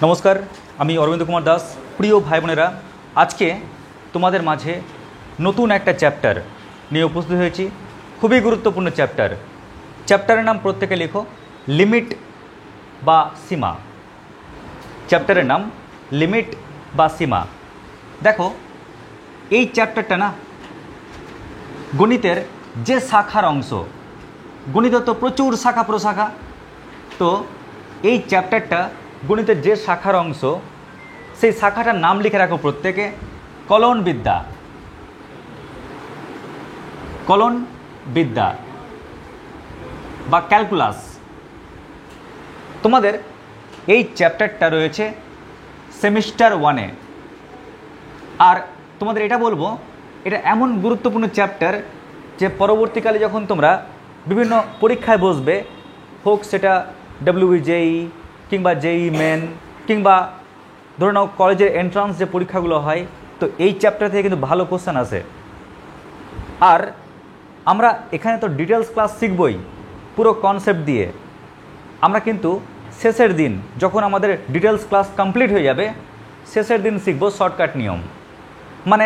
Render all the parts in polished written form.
নমস্কার, আমি অরবিন্দ কুমার দাস। প্রিয় ভাই বোনেরা, আজকে তোমাদের মাঝে নতুন একটা চ্যাপ্টার নিয়ে উপস্থিত হয়েছি। খুবই গুরুত্বপূর্ণ চ্যাপ্টার। চ্যাপ্টারের নাম প্রত্যেকে লেখো, লিমিট বা সীমা। চ্যাপ্টারের নাম লিমিট বা সীমা। দেখো, এই চ্যাপ্টারটা না গণিতের যে শাখার অংশ। গণিত তো প্রচুর শাখা প্রশাখা, তো এই চ্যাপ্টারটা গণিতের যে শাখার অংশ, সেই শাখাটার নাম লিখে রাখো প্রত্যেকে, কলন বিদ্যা। কলন বিদ্যা বা ক্যালকুলাস। তোমাদের এই চ্যাপ্টারটা রয়েছে সেমিস্টার 1-এ। আর তোমাদের এটা বলবো, এটা এমন গুরুত্বপূর্ণ চ্যাপ্টার যে পরবর্তীকালে যখন তোমরা বিভিন্ন পরীক্ষায় বসবে, হোক সেটা WJEE কিংবা JEE মেন কিংবা ধরে নাও কলেজের এন্ট্রান্স যে পরীক্ষাগুলো হয়, তো এই চ্যাপ্টার থেকে কিন্তু ভালো কোশ্চেন আসে। আর আমরা এখানে তো ডিটেলস ক্লাস শিখবই, পুরো কনসেপ্ট দিয়ে। আমরা কিন্তু শেষের দিন যখন আমাদের ডিটেলস ক্লাস কমপ্লিট হয়ে যাবে, শেষের দিন শিখবো শর্টকাট নিয়ম। মানে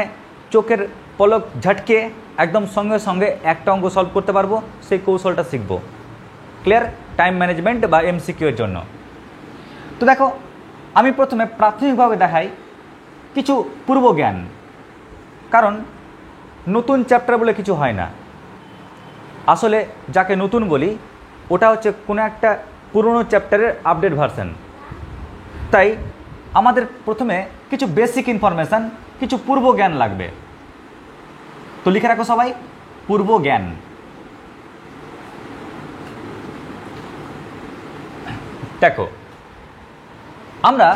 চোখের পলক ঝটকে একদম সঙ্গে সঙ্গে একটা অঙ্ক সলভ করতে পারবো, সেই কৌশলটা শিখব। ক্লিয়ার? টাইম ম্যানেজমেন্ট বা MCQ এর জন্য। তো দেখো, আমি প্রথমে প্রাথমিকভাবে দেখাই কিছু পূর্ব জ্ঞান, কারণ নতুন চ্যাপ্টার বলে কিছু হয় না। আসলে যাকে নতুন বলি, ওটা হচ্ছে কোনো একটা পুরনো চ্যাপ্টারের আপডেট ভার্সন। তাই আমাদের প্রথমে কিছু বেসিক ইনফরমেশান, কিছু পূর্ব জ্ঞান লাগবে। তো লিখে রাখো সবাই, পূর্ব জ্ঞান। দেখো, আমরা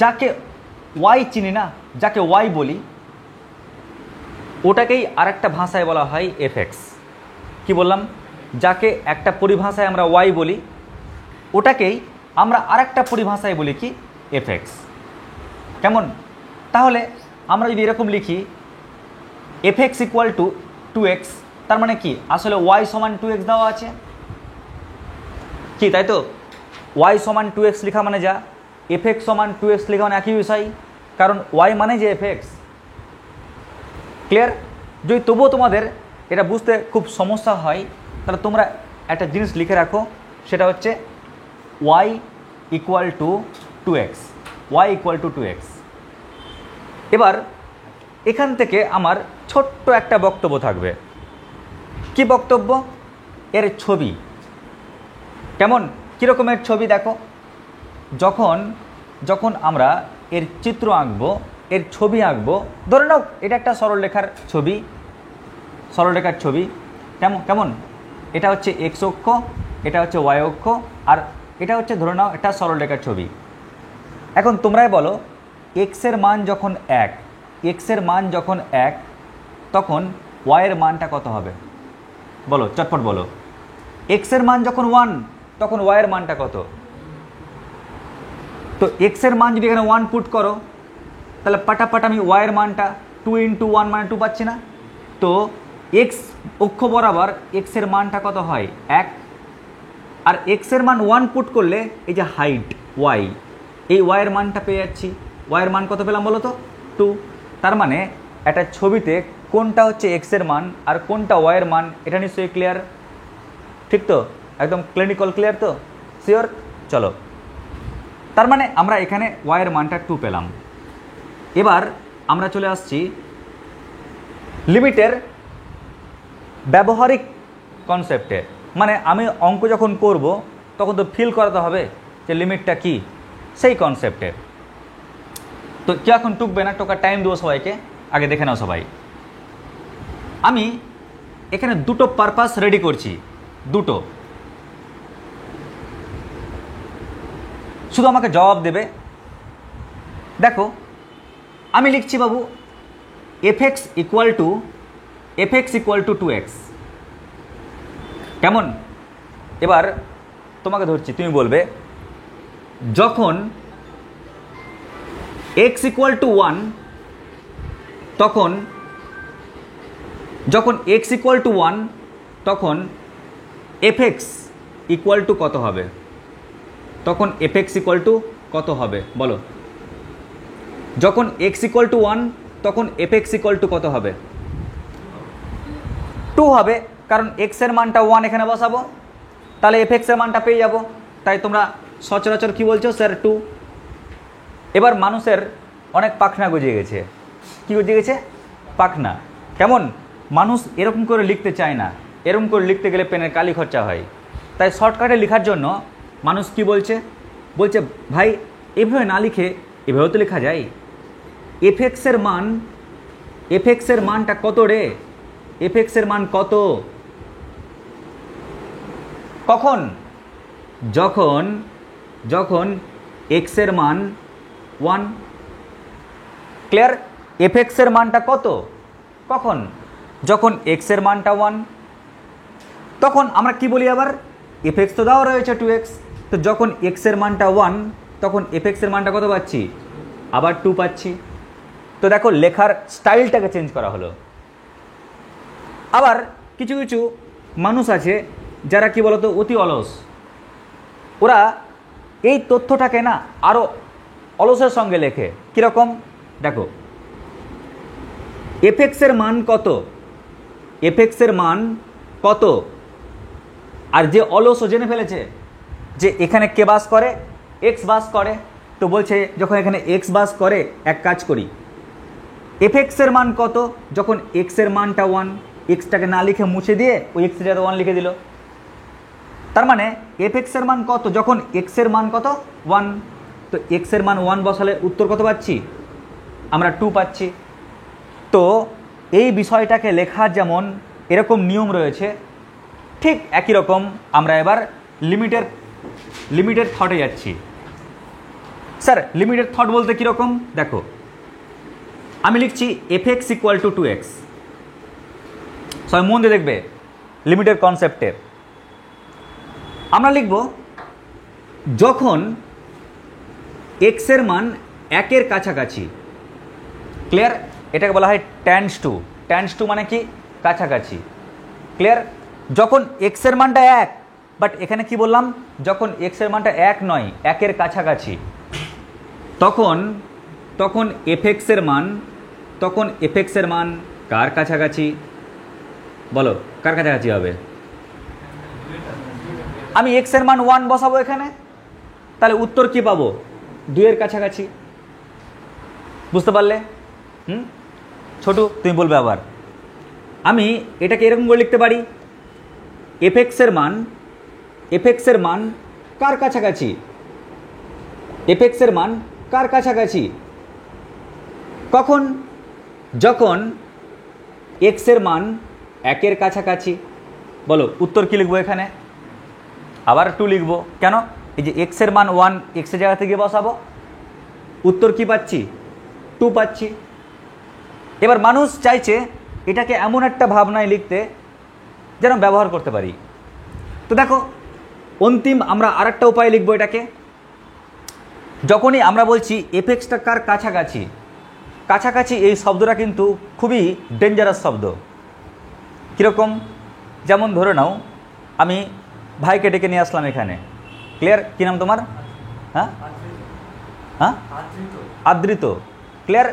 যাকে ওয়াই চিনি না, যাকে ওয়াই বলি, ওটাকেই আরেকটা ভাষায় বলা হয় এফএক্স। কি বললাম? যাকে একটা পরিভাষায় আমরা ওয়াই বলি, ওটাকেই আমরা আরেকটা পরিভাষায় বলি কি? এফএক্স। কেমন? তাহলে আমরা যদি এরকম লিখি এফএক্স ইকুয়াল টু 2x, তার মানে কি? আসলে ওয়াই সমান 2x দেওয়া আছে কি, তাই তো? ওয়াই সমান 2x লেখা মানে যা, এফএক্স সমান 2x লেখা মানে একই বিষয়, কারণ ওয়াই মানে যে এফএক্স। ক্লিয়ার? যদি তবুও তোমাদের এটা বুঝতে খুব সমস্যা হয়, তাহলে তোমরা একটা জিনিস লিখে রাখো, সেটা হচ্ছে Y equal to 2x। Y equal to 2x। এবার এখান থেকে আমার ছোট্ট একটা বক্তব্য থাকবে। কি বক্তব্য? এর ছবি। কেমন? কীরকমের ছবি? দেখো, যখন আমরা এর চিত্র আঁকবো, এর ছবি আঁকবো, ধরে নাও এটা একটা সরলরেখার ছবি। সরলরেখার ছবি কেমন? এটা হচ্ছে এক্স অক্ষ, এটা হচ্ছে ওয়াই অক্ষ, আর এটা হচ্ছে ধরে নাও একটা সরলরেখার ছবি। এখন তোমরাই বলো, এক্সের মান যখন 1, এক্সের মান যখন 1, তখন ওয়াইয়ের মানটা কত হবে? বলো, চটপট বলো। এক্সের মান যখন 1, তখন ওয়াইয়ের মানটা কত? তো এক্সের মান যদি এখানে 1 পুট করো, তাহলে পাটাপাট আমি ওয়াইয়ের মানটা 2 × 1 মানে 2 পাচ্ছি না? তো এক্স অক্ষ বরাবর এক্সের মানটা কত হয়? 1। আর এক্সের মান 1 পুট করলে এই যে হাইট ওয়াই, এই ওয়াইয়ের মানটা পেয়ে যাচ্ছি। ওয়াইয়ের মান কত পেলাম বলো তো? 2। তার মানে একটা ছবিতে কোনটা হচ্ছে এক্সের মান আর কোনটা ওয়াইয়ের মান, এটা নিশ্চয়ই ক্লিয়ার। ঠিক তো? একদম ক্লিনিক্যাল ক্লিয়ার তো? শিওর? চলো, তার মানে আমরা এখানে ওয়াইয়ের মানটা 2 পেলাম। এবার আমরা চলে আসছি লিমিটের ব্যবহারিক কনসেপ্টে। মানে আমি অঙ্ক যখন করব, তখন তো ফিল করাতে হবে যে লিমিটটা কি, সেই কনসেপ্টে। তো কি এখন টুকবে না, টোকার টাইম দেবো সবাইকে। আগে দেখে নাও সবাই, আমি এখানে দুটো পারপাস রেডি করছি, দুটো। শুধু আমাকে জবাব দেবে। দেখো, আমি লিখছি বাবু এফএক্স ইকুয়াল টু 2x। কেমন? এবার তোমাকে ধরছি, তুমি বলবে যখন x ইকুয়াল টু 1, তখন x ইকুয়াল টু 1, তখন fx ইকুয়াল টু কত হবে? তখন এফ এক্স ইকুয়াল টু কত হবে বলো? যখন এক্স ইকুয়াল টু 1 তখন এফ এক্স ইকুয়াল টু কত হবে? 2 হবে, কারণ এক্স এর মানটা 1 এখানে বসাবো, তাহলে এফ এক্স এর মানটা পেয়ে যাব। তাই তোমরা সচরাচর কি বলছো? স্যার 2। এবার মানুষের অনেক পাখনা গজিয়ে গেছে। কি গজিয়ে গেছে? পাখনা। কেমন? মানুষ এরকম করে লিখতে চায় না, এরকম করে লিখতে গেলে পেনের কালি খরচা হয়। তাই শর্টকাটে লেখার জন্য মানুষ কি বলছে? বলছে ভাই এভাবে না লিখে এভাবেও তো লেখা যায়। এফ এক্সের মানটা কত রে? এফ এক্সের মান কত? কখন? যখন এক্সের মান 1। ক্লিয়ার? এফ এক্সের মানটা কত? কখন? যখন এক্সের মানটা 1। তখন আমরা কি বলি আবার? এফ এক্স তো দেওয়া রয়েছে 2x, তো যখন এক্সের মানটা 1 তখন এফ এক্সের মানটা কত পাচ্ছি? আবার 2 পাচ্ছি। তো দেখো লেখার স্টাইলটাকে চেঞ্জ করা হলো। আবার কিছু কিছু মানুষ আছে যারা কি বলতো অতি অলস, ওরা এই তথ্যটাকে না আরও অলসের সঙ্গে লেখে। কীরকম? দেখো এফ এক্সের মান কত, এফ এক্সের মান কত, আর যে অলস জেনে ফেলেছে যে এখানে কে বাস করে? এক্স বাস করে। তো বলছে যখন এখানে এক্স বাস করে এক কাজ করি, এফ এক্সের মান কত? যখন এক্সের মানটা 1, এক্সটাকে না লিখে মুছে দিয়ে ওই এক্সের জায়গায় 1 লিখে দিল। তার মানে এফ এক্সের মান কত? যখন এক্সের মান কত? 1। তো এক্সের মান 1 বসালে উত্তর কত পাচ্ছি? আমরা 2 পাচ্ছি। তো এই বিষয়টাকে লেখার যেমন এরকম নিয়ম রয়েছে, ঠিক একই রকম আমরা এবার লিমিটেড থটে যাচ্ছি। স্যার লিমিটেড থট বলতে কীরকম? দেখো আমি লিখছি F x equal to 2x। সবাই মন দিয়ে দেখবে লিমিটের কনসেপ্টের। আমরা লিখব যখন এক্সের মান 1-এর কাছাকাছি। ক্লিয়ার? এটাকে বলা হয় ট্যান্স টু মানে কি? কাছাকাছি। ক্লিয়ার? যখন এক্সের মানটা 1, বাট এখানে কি বললাম? যখন এক্সের মানটা 1 নয়, 1-এর কাছাকাছি, তখন এফ এক্সের মান কার কাছাকাছি? বলো কার কাছাকাছি হবে? আমি এক্সের মান 1 বসাবো এখানে, তাহলে উত্তর কি পাবো? 2-এর কাছাকাছি। বুঝতে পারলে? ছোটু তুমি বলবে আবার। আমি এটাকে এরকম করে লিখতে পারি, এফ এক্সের মান কার কাছাকাছি? এফ এক্সের মান কার কাছাকাছি? কখন? যখন এক্সের মান 1-এর কাছাকাছি। বলো উত্তর কি লিখবো এখানে? আবার 2 লিখবো। কেন? এই যে এক্সের মান 1, এক্সের জায়গা থেকে বসাবো, উত্তর কি পাচ্ছি? 2 পাচ্ছি। এবার মানুষ চাইছে এটাকে এমন একটা ভাবনায় লিখতে যেন ব্যবহার করতে পারি। তো দেখো অন্তিম আমরা আরেকটা উপায় লিখবো এটাকে। যখনই আমরা বলছি এফ এক্সটা কার কাছাকাছি, কাছাকাছি এই শব্দটা কিন্তু খুবই ডেঞ্জারাস শব্দ। কীরকম? যেমন ধরে নাও আমি ভাইকে ডেকে নিয়ে আসলাম এখানে। ক্লিয়ার? কী নাম তোমার? হ্যাঁ হ্যাঁ আদৃত। ক্লিয়ার?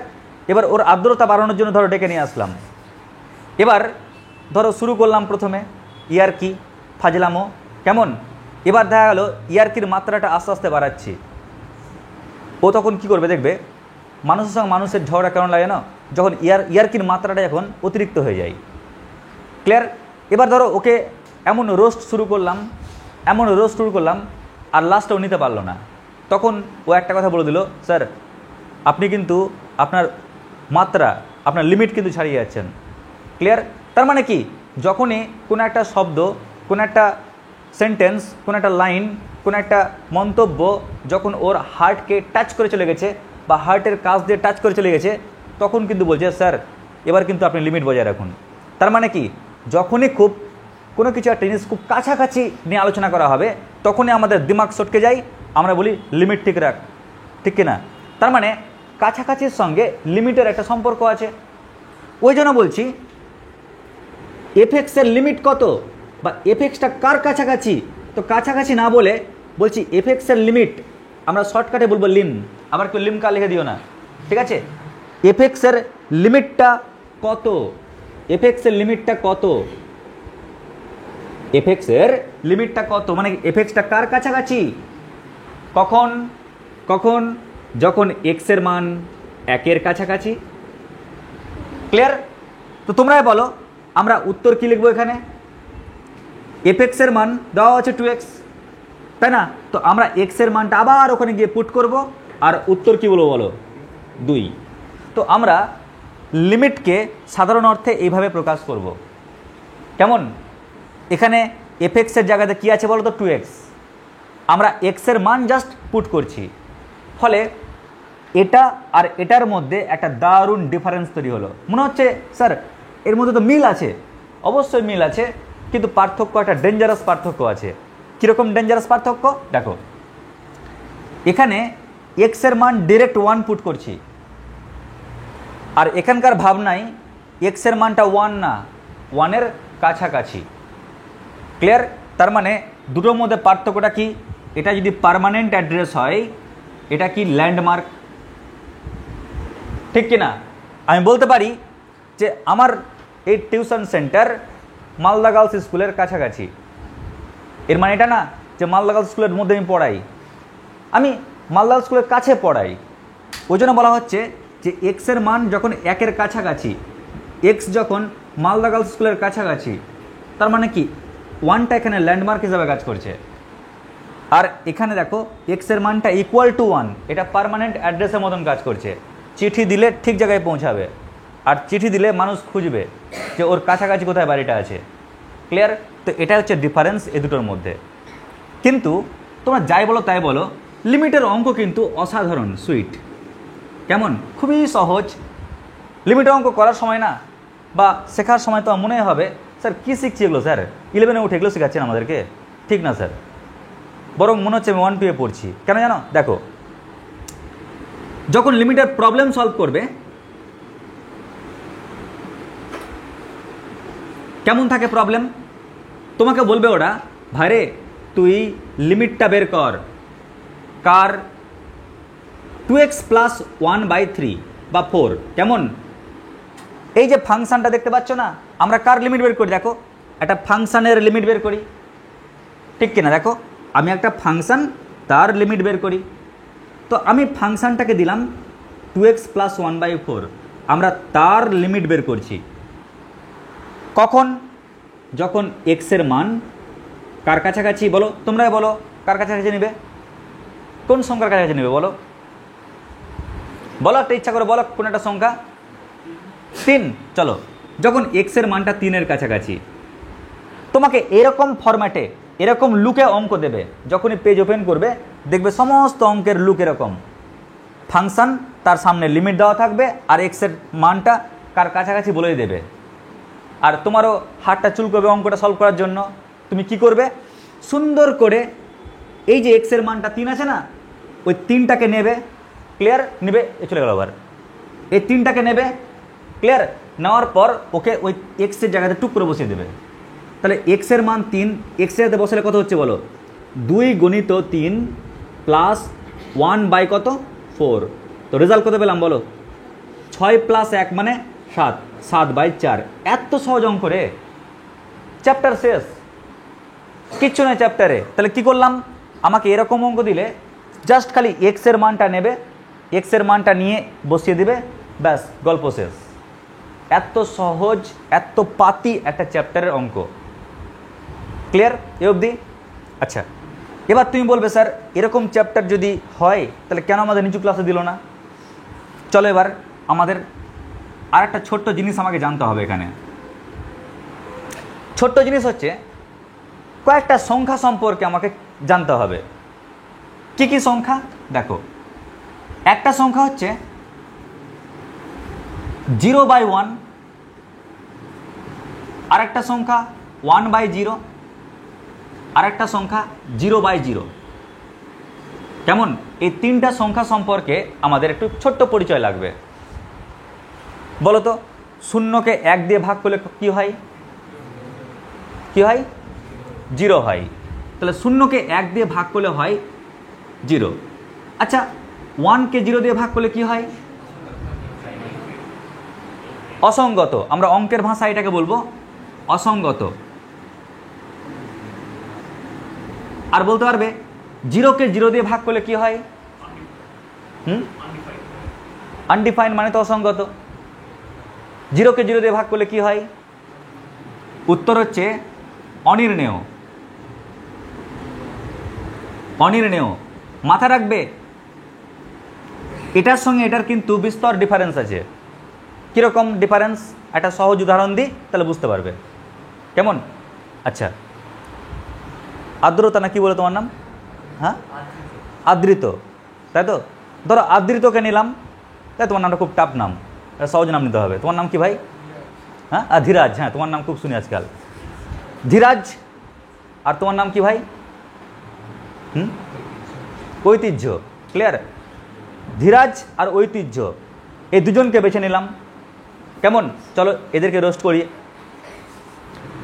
এবার ওর আর্দ্রতা বাড়ানোর জন্য ধরো ডেকে নিয়ে আসলাম। এবার ধরো শুরু করলাম প্রথমে ইয়ারকি ফাজলামো, কেমন? এবার দেখা গেল ইয়ারকির মাত্রাটা আস্তে আস্তে বাড়াচ্ছি। ও তখন কি করবে দেখবে, মানুষের সঙ্গে মানুষের ঝগড়া কেমন লাগে না, যখন ইয়ারকির মাত্রাটা যখন অতিরিক্ত হয়ে যায়। ক্লিয়ার? এবার ধরো ওকে এমন রোস্ট শুরু করলাম আর লাস্টটাও নিতে পারলো না। তখন ও একটা কথা বলে দিল, স্যার আপনি কিন্তু আপনার মাত্রা, আপনার লিমিট কিন্তু ছাড়িয়ে যাচ্ছেন। ক্লিয়ার? তার মানে কি, যখনই কোনো একটা শব্দ, কোনো একটা সেন্টেন্স, কোনো একটা লাইন, কোনো একটা মন্তব্য যখন ওর হার্টকে টাচ করে চলে গেছে বা হার্টের কাছ দিয়ে টাচ করে চলে গেছে, তখন কিন্তু বলছে স্যার এবার কিন্তু আপনি লিমিট বজায় রাখুন। তার মানে কি, যখনই খুব কোনো কিছু একটা জিনিস খুব কাছাকাছি নিয়ে আলোচনা করা হবে তখনই আমাদের দিমাগ সটকে যায়, আমরা বলি লিমিট ঠিক রাখ, ঠিক কিনা? তার মানে কাছাকাছির সঙ্গে লিমিটের একটা সম্পর্ক আছে। ওই জন্য বলছি এফ এক্সের লিমিট কত বা এফ এক্সটা কার কাছাকাছি, তো কাছাকাছি না বলে বলছি এফএক্সের লিমিট আমরা শর্টকাটে বলবো লিম, আবার কেউ লিমকা লিখে দিও না, ঠিক আছে? এফএক্সের লিমিটটা কত? এফএক্সের লিমিটটা কত? এফএক্সের লিমিটটা কত মানে এফএক্সটা কার কাছাকাছি? কখন? কখন? যখন এক্সের মান 1-এর কাছাকাছি। ক্লিয়ার? তো তোমরাই বলো আমরা উত্তর কি লিখবো এখানে? এফএক্সের মান দেওয়া আছে 2x, তাই না? তো আমরা এক্সের মানটা আবার ওখানে গিয়ে পুট করব, আর উত্তর কি বলবো বলো? 2। তো আমরা লিমিটকে সাধারণ অর্থে এইভাবে প্রকাশ করব। কেমন? এখানে এফএক্সের জায়গাতে কি আছে বলো তো? 2x। আমরা এক্সের মান জাস্ট পুট করছি, ফলে এটা আর এটার মধ্যে একটা দারুণ ডিফারেন্স তৈরি হলো। মনে হচ্ছে স্যার এর মধ্যে তো মিল আছে। অবশ্যই মিল আছে, কিন্তু পার্থক্য একটা ডেঞ্জারাস পার্থক্য আছে। কীরকম ডেঞ্জারাস পার্থক্য? দেখো, এখানে এক্সের মান ডিরেক্ট 1 পুট করছি, আর এখানকার ভাবনায় এক্সের মানটা 1 না, 1-এর কাছাকাছি। ক্লিয়ার? তার মানে দুটোর মধ্যে পার্থক্যটা কি? এটা যদি পার্মানেন্ট অ্যাড্রেস হয়, এটা কি ল্যান্ডমার্ক, ঠিক কি না? আমি বলতে পারি যে আমার এই টিউশন সেন্টার মালদা গার্লস স্কুলের কাছাকাছি। এর মানে এটা না যে মালদা গার্লস স্কুলের মধ্যে আমি পড়াই, আমি মালদা স্কুলের কাছে পড়াই। ওই জন্য বলা হচ্ছে যে এক্সের মান যখন 1-এর কাছাকাছি, এক্স যখন মালদা গার্লস স্কুলের কাছাকাছি, তার মানে কি 1টা এখানে ল্যান্ডমার্ক হিসাবে কাজ করছে। আর এখানে দেখো এক্সের মানটা ইকুয়াল টু 1, এটা পার্মানেন্ট অ্যাড্রেসের মতন কাজ করছে। চিঠি দিলে ঠিক জায়গায় পৌঁছাবে, আর চিঠি দিলে মানুষ খুঁজবে যে ওর কাছাকাছি কোথায় বাড়িটা আছে। ক্লিয়ার? তো এটা হচ্ছে ডিফারেন্স এ দুটোর মধ্যে। কিন্তু তোমরা যাই বলো তাই বলো, লিমিটের অঙ্ক কিন্তু অসাধারণ সুইট। কেমন? খুবই সহজ। লিমিটের অঙ্ক করার সময় না বা শেখার সময় তো মনে হবে স্যার কী শিখছি এগুলো, স্যার 11-এ উঠে এগুলো শেখাচ্ছেন আমাদেরকে। ঠিক না স্যার, বরং মনে হচ্ছে আমি 1-2-এ পড়ছি। কেন জানো? দেখো, যখন লিমিটের প্রবলেম সলভ করবে কেমন থাকে প্রবলেম? তোমাকে বলবে ওরা, ভাইরে তুই লিমিটটা বের কর কার 2x + 1/3 বা 4। কেমন? এই যে ফাংশনটা দেখতে পাচ্ছ না, আমরা কার লিমিট বের করি? দেখো, একটা ফাংশনের লিমিট বের করি, ঠিক কিনা? দেখো, আমি একটা ফাংশন তার লিমিট বের করি। তো আমি ফাংশনটাকে দিলাম 2x + 1/4, আমরা তার লিমিট বের করছি। কখন? যখন এক্সের মান কার কাছাকাছি বলো? তোমরাই বলো কার কাছাকাছি নেবে? কোন সংখ্যার কাছাকাছি নেবে বলো? বলো একটা ইচ্ছা করে বলো, কোন একটা সংখ্যা? 3। চলো, যখন এক্সের মানটা 3-এর কাছাকাছি, তোমাকে এরকম ফরম্যাটে এরকম লুকে অঙ্ক দেবে। যখনই পেজ ওপেন করবে দেখবে সমস্ত অঙ্কের লুক এরকম, ফাংশন তার সামনে লিমিট দেওয়া থাকবে, আর এক্সের মানটা কার কাছাকাছি বলেই দেবে। আর তোমারও হাতটা চুলকবে অঙ্কটা সলভ করার জন্য। তুমি কি করবে? সুন্দর করে এই যে এক্সের মানটা 3 আছে না, ওই 3টাকে নেবে। ক্লিয়ার? নেবে, চলে গেল আবার। এই 3টাকে নেবে, ক্লিয়ার? নেওয়ার পর ওকে ওই এক্সের জায়গাতে টুক করে বসিয়ে দেবে। তাহলে এক্সের মান 3, এক্সের জায়গাতে বসালে কত হচ্ছে বলো? 2 × 3 + 1 কত? 4। তো রেজাল্ট কত পেলাম বলো? 6 + 1 মানে 7, 7/4। এত সহজ অঙ্ক রে, চ্যাপ্টার শেষ, কিচ্ছু নেই চ্যাপ্টারে। তাহলে কি করলাম? আমাকে এরকম অঙ্ক দিলে জাস্ট খালি এক্সের মানটা নেবে, এক্সের মানটা নিয়ে বসিয়ে দিবে, ব্যাস গল্প শেষ। এত সহজ, এত পাতি একটা চ্যাপ্টারের অঙ্ক। ক্লিয়ার এ অবধি? আচ্ছা, এবার তুমি বলবে স্যার এরকম চ্যাপ্টার যদি হয় তাহলে কেন আমাদের নিচু ক্লাসে দিল না? চলো এবার আমাদের আর একটা ছোট্ট জিনিস আমাকে জানতে হবে এখানে। ছোট্ট জিনিস হচ্ছে কয়েকটা সংখ্যা সম্পর্কে আমাকে জানতে হবে। কি কি সংখ্যা? দেখো, একটা সংখ্যা হচ্ছে 0/1, আরেকটা সংখ্যা 1/0, আরেকটা সংখ্যা 0/0। কেমন? এই 3টা সংখ্যা সম্পর্কে আমাদের একটু ছোট্ট পরিচয় লাগবে। বলো তো, 0কে 1 দিয়ে ভাগ করলে কি হয়? কি হয়? 0 হয়। তাহলে শূন্যকে 1 দিয়ে ভাগ করলে হয় 0। আচ্ছা 1কে 0 দিয়ে ভাগ করলে কি হয়? অসঙ্গত। আমরা অঙ্কের ভাষায় এটাকে বলবো অসঙ্গত। আর বলতে পারবে 0কে 0 দিয়ে ভাগ করলে কি হয়? আনডিফাইন্ড মানে তো অসঙ্গত। 0কে 0 দিয়ে ভাগ করলে কি হয়? উত্তর হচ্ছে অনির্ণেয়। অনির্ণেয়। মাথা রাখবে এটার সঙ্গে এটার কিন্তু বিস্তর ডিফারেন্স আছে। কীরকম ডিফারেন্স? একটা সহজ উদাহরণ দিই, তাহলে বুঝতে পারবে। কেমন? আচ্ছা, আর্দ্রতা না কি বলে তোমার নাম? হ্যাঁ, আদৃত, তাই তো? ধরো আদৃতকে নিলাম, তাই তোমার নামটা খুব টাফ নাম, সহজ নাম নিতে হবে। তোমার নাম কি ভাই? হ্যাঁ, ধীরাজ। হ্যাঁ, তোমার নাম খুব শুনি আজকাল, ধীরাজ। আর তোমার নাম কি ভাই? ঐতিহ্য। ক্লিয়ার? ধীরাজ আর ঐতিহ্য, এই দুজনকে বেছে নিলাম। কেমন? চলো এদেরকে রোস্ট করি।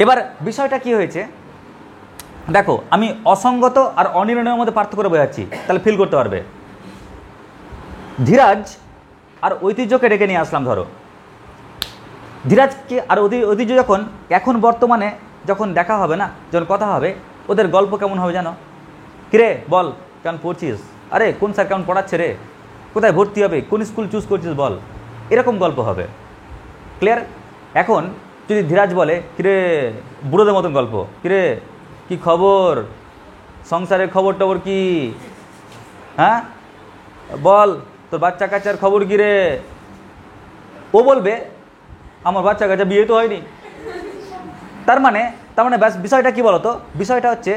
এবার বিষয়টা কি হয়েছে দেখো, আমি অসঙ্গত আর অনির্ণয়ের মধ্যে পার্থক্য করে বোঝাচ্ছি, তাহলে ফিল করতে পারবে। ধীরাজ আর ঐতিহ্যকে ডেকে নিয়ে আসলাম। ধরো ধীরাজকে আর ঐতিহ্য যখন এখন বর্তমানে যখন দেখা হবে না, যখন কথা হবে, ওদের গল্প কেমন হবে জানো? কিরে বল, কেমন পড়ছিস? আরে কোন স্যার কেমন পড়াচ্ছে রে? কোথায় ভর্তি হবে? কোন স্কুল চুজ করছিস বল? এরকম গল্প হবে। ক্লিয়ার? এখন যদি ধীরাজ বলে, কিরে বুড়োদের মতন গল্প, কিরে কি খবর, সংসারের খবর টবর কি, হ্যাঁ বল, তোর বাচ্চা কাচ্চার খবর কি রে? ও বলবে আমার বাচ্চা কাচ্চা বিয়ে তো হয়নি। তার মানে ব্যাস বিষয়টা কি বলতো? বিষয়টা হচ্ছে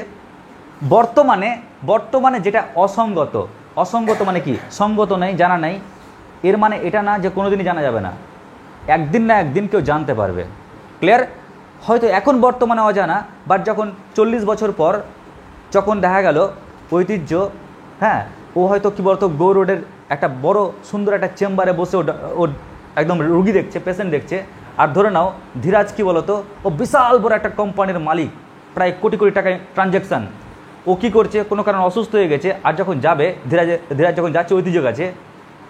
বর্তমানে যেটা অসঙ্গত। অসঙ্গত মানে কি? সঙ্গত নেই, জানা নেই। এর মানে এটা না যে কোনোদিনই জানা যাবে না, একদিন না একদিন কেউ জানতে পারবে। ক্লিয়ার? হয়তো এখন বর্তমানে অজানা, বাট যখন 40 বছর পর যখন দেখা গেল ঐতিহ্য, হ্যাঁ ও হয়তো কী বলতো গো রোডের একটা বড় সুন্দর একটা চেম্বারে বসে ও একদম রুগী দেখছে, পেশেন্ট দেখছে। আর ধরে নাও ধীরাজ কী বলতো, ও বিশাল বড় একটা কোম্পানির মালিক, প্রায় কোটি কোটি টাকায় ট্রানজ্যাকশান। ও কী করছে, কোনো কারণে অসুস্থ হয়ে গেছে, আর যখন যাবে ধীরাজ যখন যাচ্ছে ঐতিহ্য কাছে,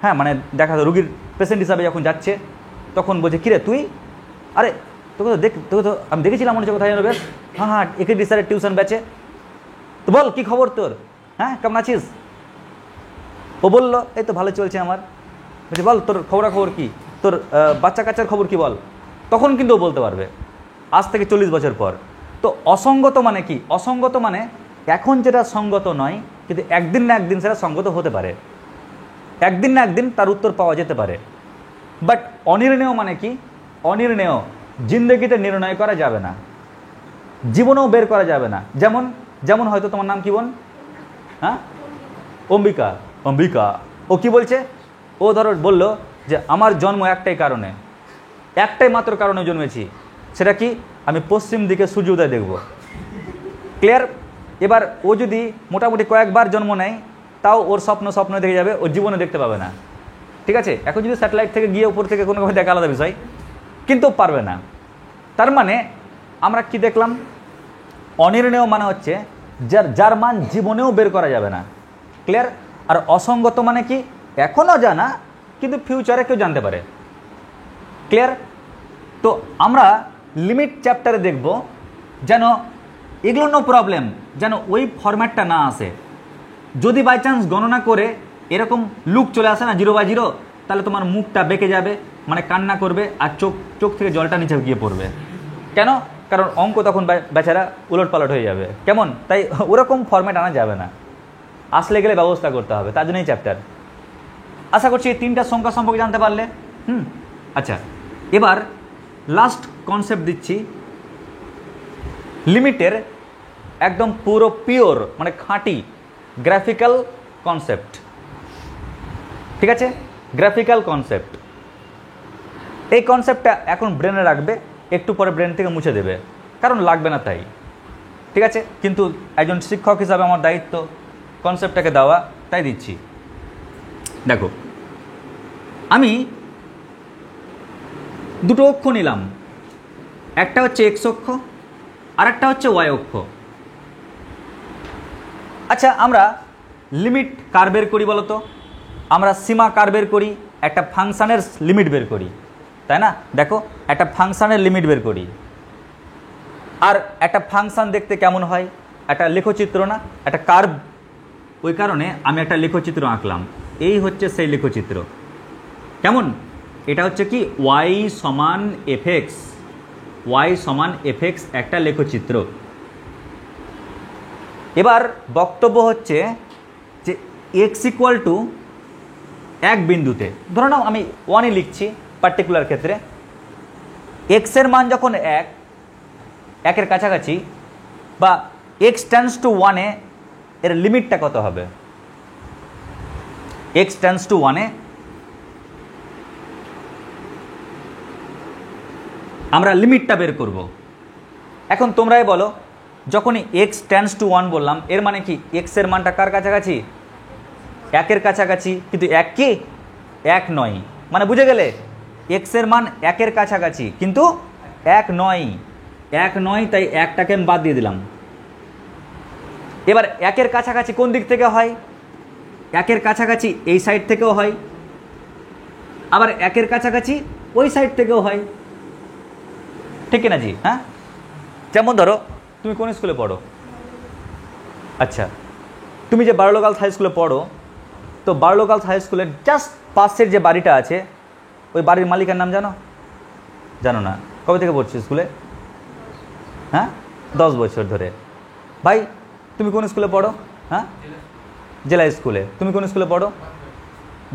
হ্যাঁ মানে দেখা রুগীর পেশেন্ট হিসাবে যখন যাচ্ছে, তখন বলছে কিরে তুই, আরে তোকে তো আমি দেখেছিলাম মনে হচ্ছে কোথায় জানো বেশ, হ্যাঁ একে স্যারের টিউশন ব্যাচে, তো বল কী খবর তোর, হ্যাঁ কেমন আছিস? ও বললো এই তো ভালো চলছে আমার। বলছি বল তোর খবরাখবর কী, তোর বাচ্চা কাচ্চার খবর কী বল। তখন কিন্তু ও বলতে পারবে, আজ থেকে 40 বছর পর। তো অসঙ্গত মানে কি? অসঙ্গত মানে এখন যেটা সঙ্গত নয়, কিন্তু একদিন না একদিন সেটা সঙ্গত হতে পারে, একদিন না একদিন তার উত্তর পাওয়া যেতে পারে। বাট অনির্ণেয় মানে কি? অনির্ণেয় জিন্দগিতে নির্ণয় করা যাবে না, জীবনেও বের করা যাবে না। যেমন হয়তো তোমার নাম কি বোন? হ্যাঁ অম্বিকা। অম্বিকা ও কি বলছে? ও ধরো বললো যে আমার জন্ম একটাই কারণে, একটাই মাত্র কারণে জন্মেছি, সেটা কি? আমি পশ্চিম দিকে সূর্যোদয় দেখব। ক্লিয়ার? এবার ও যদি মোটামুটি কয়েকবার জন্ম নেয়, তাও ওর স্বপ্ন দেখে যাবে, ও জীবনে দেখতে পাবে না। ঠিক আছে? এখন যদি স্যাটেলাইট থেকে গিয়ে উপর থেকে কোনোভাবে দেখা আলাদা বিষয়, কিন্তু পারবে না। তার মানে আমরা কি দেখলাম? অনির্ণেয় মানে হচ্ছে যার মান জীবনেও বের করা যাবে না। ক্লিয়ার? আর অসঙ্গত মানে কি? এখনও জানা, কিন্তু ফিউচারে কেউ জানতে পারে। ক্লিয়ার? তো আমরা লিমিট চ্যাপ্টারে দেখব যেন এগুলো নো প্রবলেম, যেন ওই ফরম্যাটটা না আসে। যদি বাই চান্স গণনা করে এরকম লুক চলে আসে না 0 by 0, তাহলে তোমার মুখটা বেঁকে যাবে, মানে কান্না করবে, আর চোখ থেকে জলটা নিচে গিয়ে পড়বে। কেন? কারণ অঙ্ক তখন বেচারা উলটপালট হয়ে যাবে। কেমন? তাই ওরকম ফরম্যাট আনা যাবে না, আসলে গেলে ব্যবস্থা করতে হবে, তার জন্যই চ্যাপ্টার। আশা করছি এই 3টা সংখ্যা সম্পর্কে জানতে পারলে। আচ্ছা, এবার লাস্ট কনসেপ্ট দিচ্ছি লিমিটের, একদম পুরো পিওর মানে খাঁটি গ্রাফিক্যাল কনসেপ্ট। ঠিক আছে? গ্রাফিক্যাল কনসেপ্ট, এই কনসেপ্টটা এখন ব্রেনে রাখবে, একটু পরে ব্রেন থেকে মুছে দেবে, কারণ লাগবে না তাই। ঠিক আছে? কিন্তু একজন শিক্ষক হিসাবে আমার দায়িত্ব কনসেপ্টটাকে দেওয়া, তাই দিচ্ছি। দেখো, আমি দুটো অক্ষ নিলাম, একটা হচ্ছে এক্স অক্ষ আর একটা হচ্ছে ওয়াই অক্ষ। আচ্ছা, আমরা লিমিট কার বের করি বলো তো? আমরা সীমা কার বের করি? একটা ফাংশানের লিমিট বের করি, তাই না? দেখো, একটা ফাংশানের লিমিট বের করি। আর একটা ফাংশান দেখতে কেমন হয়? একটা লেখচিত্র না, একটা কার্ভ। ওই কারণে আমি একটা লেখচিত্র আঁকলাম। এই হচ্ছে সেই লেখচিত্র। কেমন? এটা হচ্ছে কি y সমান fx, y সমান fx একটা লেখচিত্র। এবার বক্তব্য হচ্ছে যে x ইকুয়াল টু এক বিন্দুতে, ধরে নাও আমি 1 লিখছি পার্টিকুলার ক্ষেত্রে, x এর মান যখন একের কাছাকাছি বা x টেন্ডস টু 1 এর লিমিটটা কত হবে? x টেন্ডস টু 1 আমরা লিমিটটা বের করব। এখন তোমরাই বলো, যখনই x টেন্ডস টু 1 বললাম, এর মানে কি x এর মানটা কার কাছাকাছি? একের কাছাকাছি, কিন্তু এক কি? এক নয়। মানে বুঝে গেলে, x এর মান একের কাছাকাছি কিন্তু এক নয়, এক নয়, তাই একটাকে আমি বাদ দিয়ে দিলাম। এবার একের কাছাকাছি কোন দিক থেকে হয়? একের কাছাকাছি এই সাইড থেকেও হয়, আবার একের কাছাকাছি ওই সাইড থেকেও হয়, ঠিক কিনা জি? হ্যাঁ, যেমন ধরো তুমি কোন স্কুলে পড়ো? আচ্ছা, তুমি যে বারলো গার্লস হাই স্কুলে পড়ো, তো বারলো গার্লস হাই স্কুলের জাস্ট পাশের যে বাড়িটা আছে, ওই বাড়ির মালিকের নাম জানো? জানো না? কবে থেকে পড়ছো স্কুলে? হ্যাঁ, 10 বছর ধরে। ভাই, তুমি কোন স্কুলে পড়ো? হ্যাঁ, জেলা স্কুলে। তুমি কোন স্কুলে পড়ো?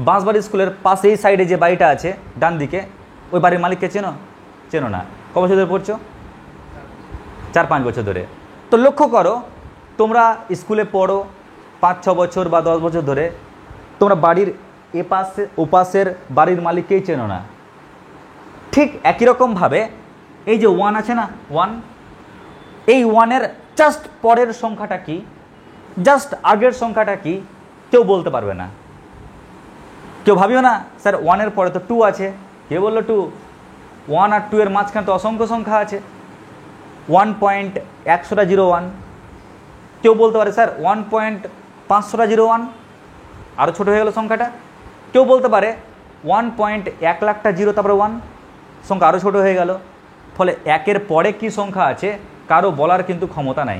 বাঁশবাড়ি স্কুলের পাশে এই সাইডে যে বাড়িটা আছে ডান দিকে, ওই বাড়ির মালিককে চেনো? চেনো না? ক বছর ধরে পড়ছো? 4-5 বছর ধরে। তো লক্ষ্য করো, তোমরা স্কুলে পড়ো 5-6 বছর বা 10 বছর ধরে, তোমরা বাড়ির এপাশে ওপাশের বাড়ির মালিককেই চেনো না। ঠিক একই রকমভাবে এই যে 1 আছে না, 1, এই 1-এর জাস্ট পরের সংখ্যাটা কি, জাস্ট আগের সংখ্যাটা কি, কেউ বলতে পারবে না। কেউ ভাবিও না স্যার 1-এর পরে তো 2 আছে। কে বললো 2? 1 আর 2 এর মাঝখানে তো অসংখ্য সংখ্যা আছে, 1.101। কেউ বলতে পারে স্যার 1.501, আরও ছোটো হয়ে গেল সংখ্যাটা। কেউ বলতে পারে 1.1,00,000 তারপরে 1, সংখ্যা আরও ছোটো হয়ে গেল। ফলে একের পরে কি সংখ্যা আছে কারো বলার কিন্তু ক্ষমতা নাই।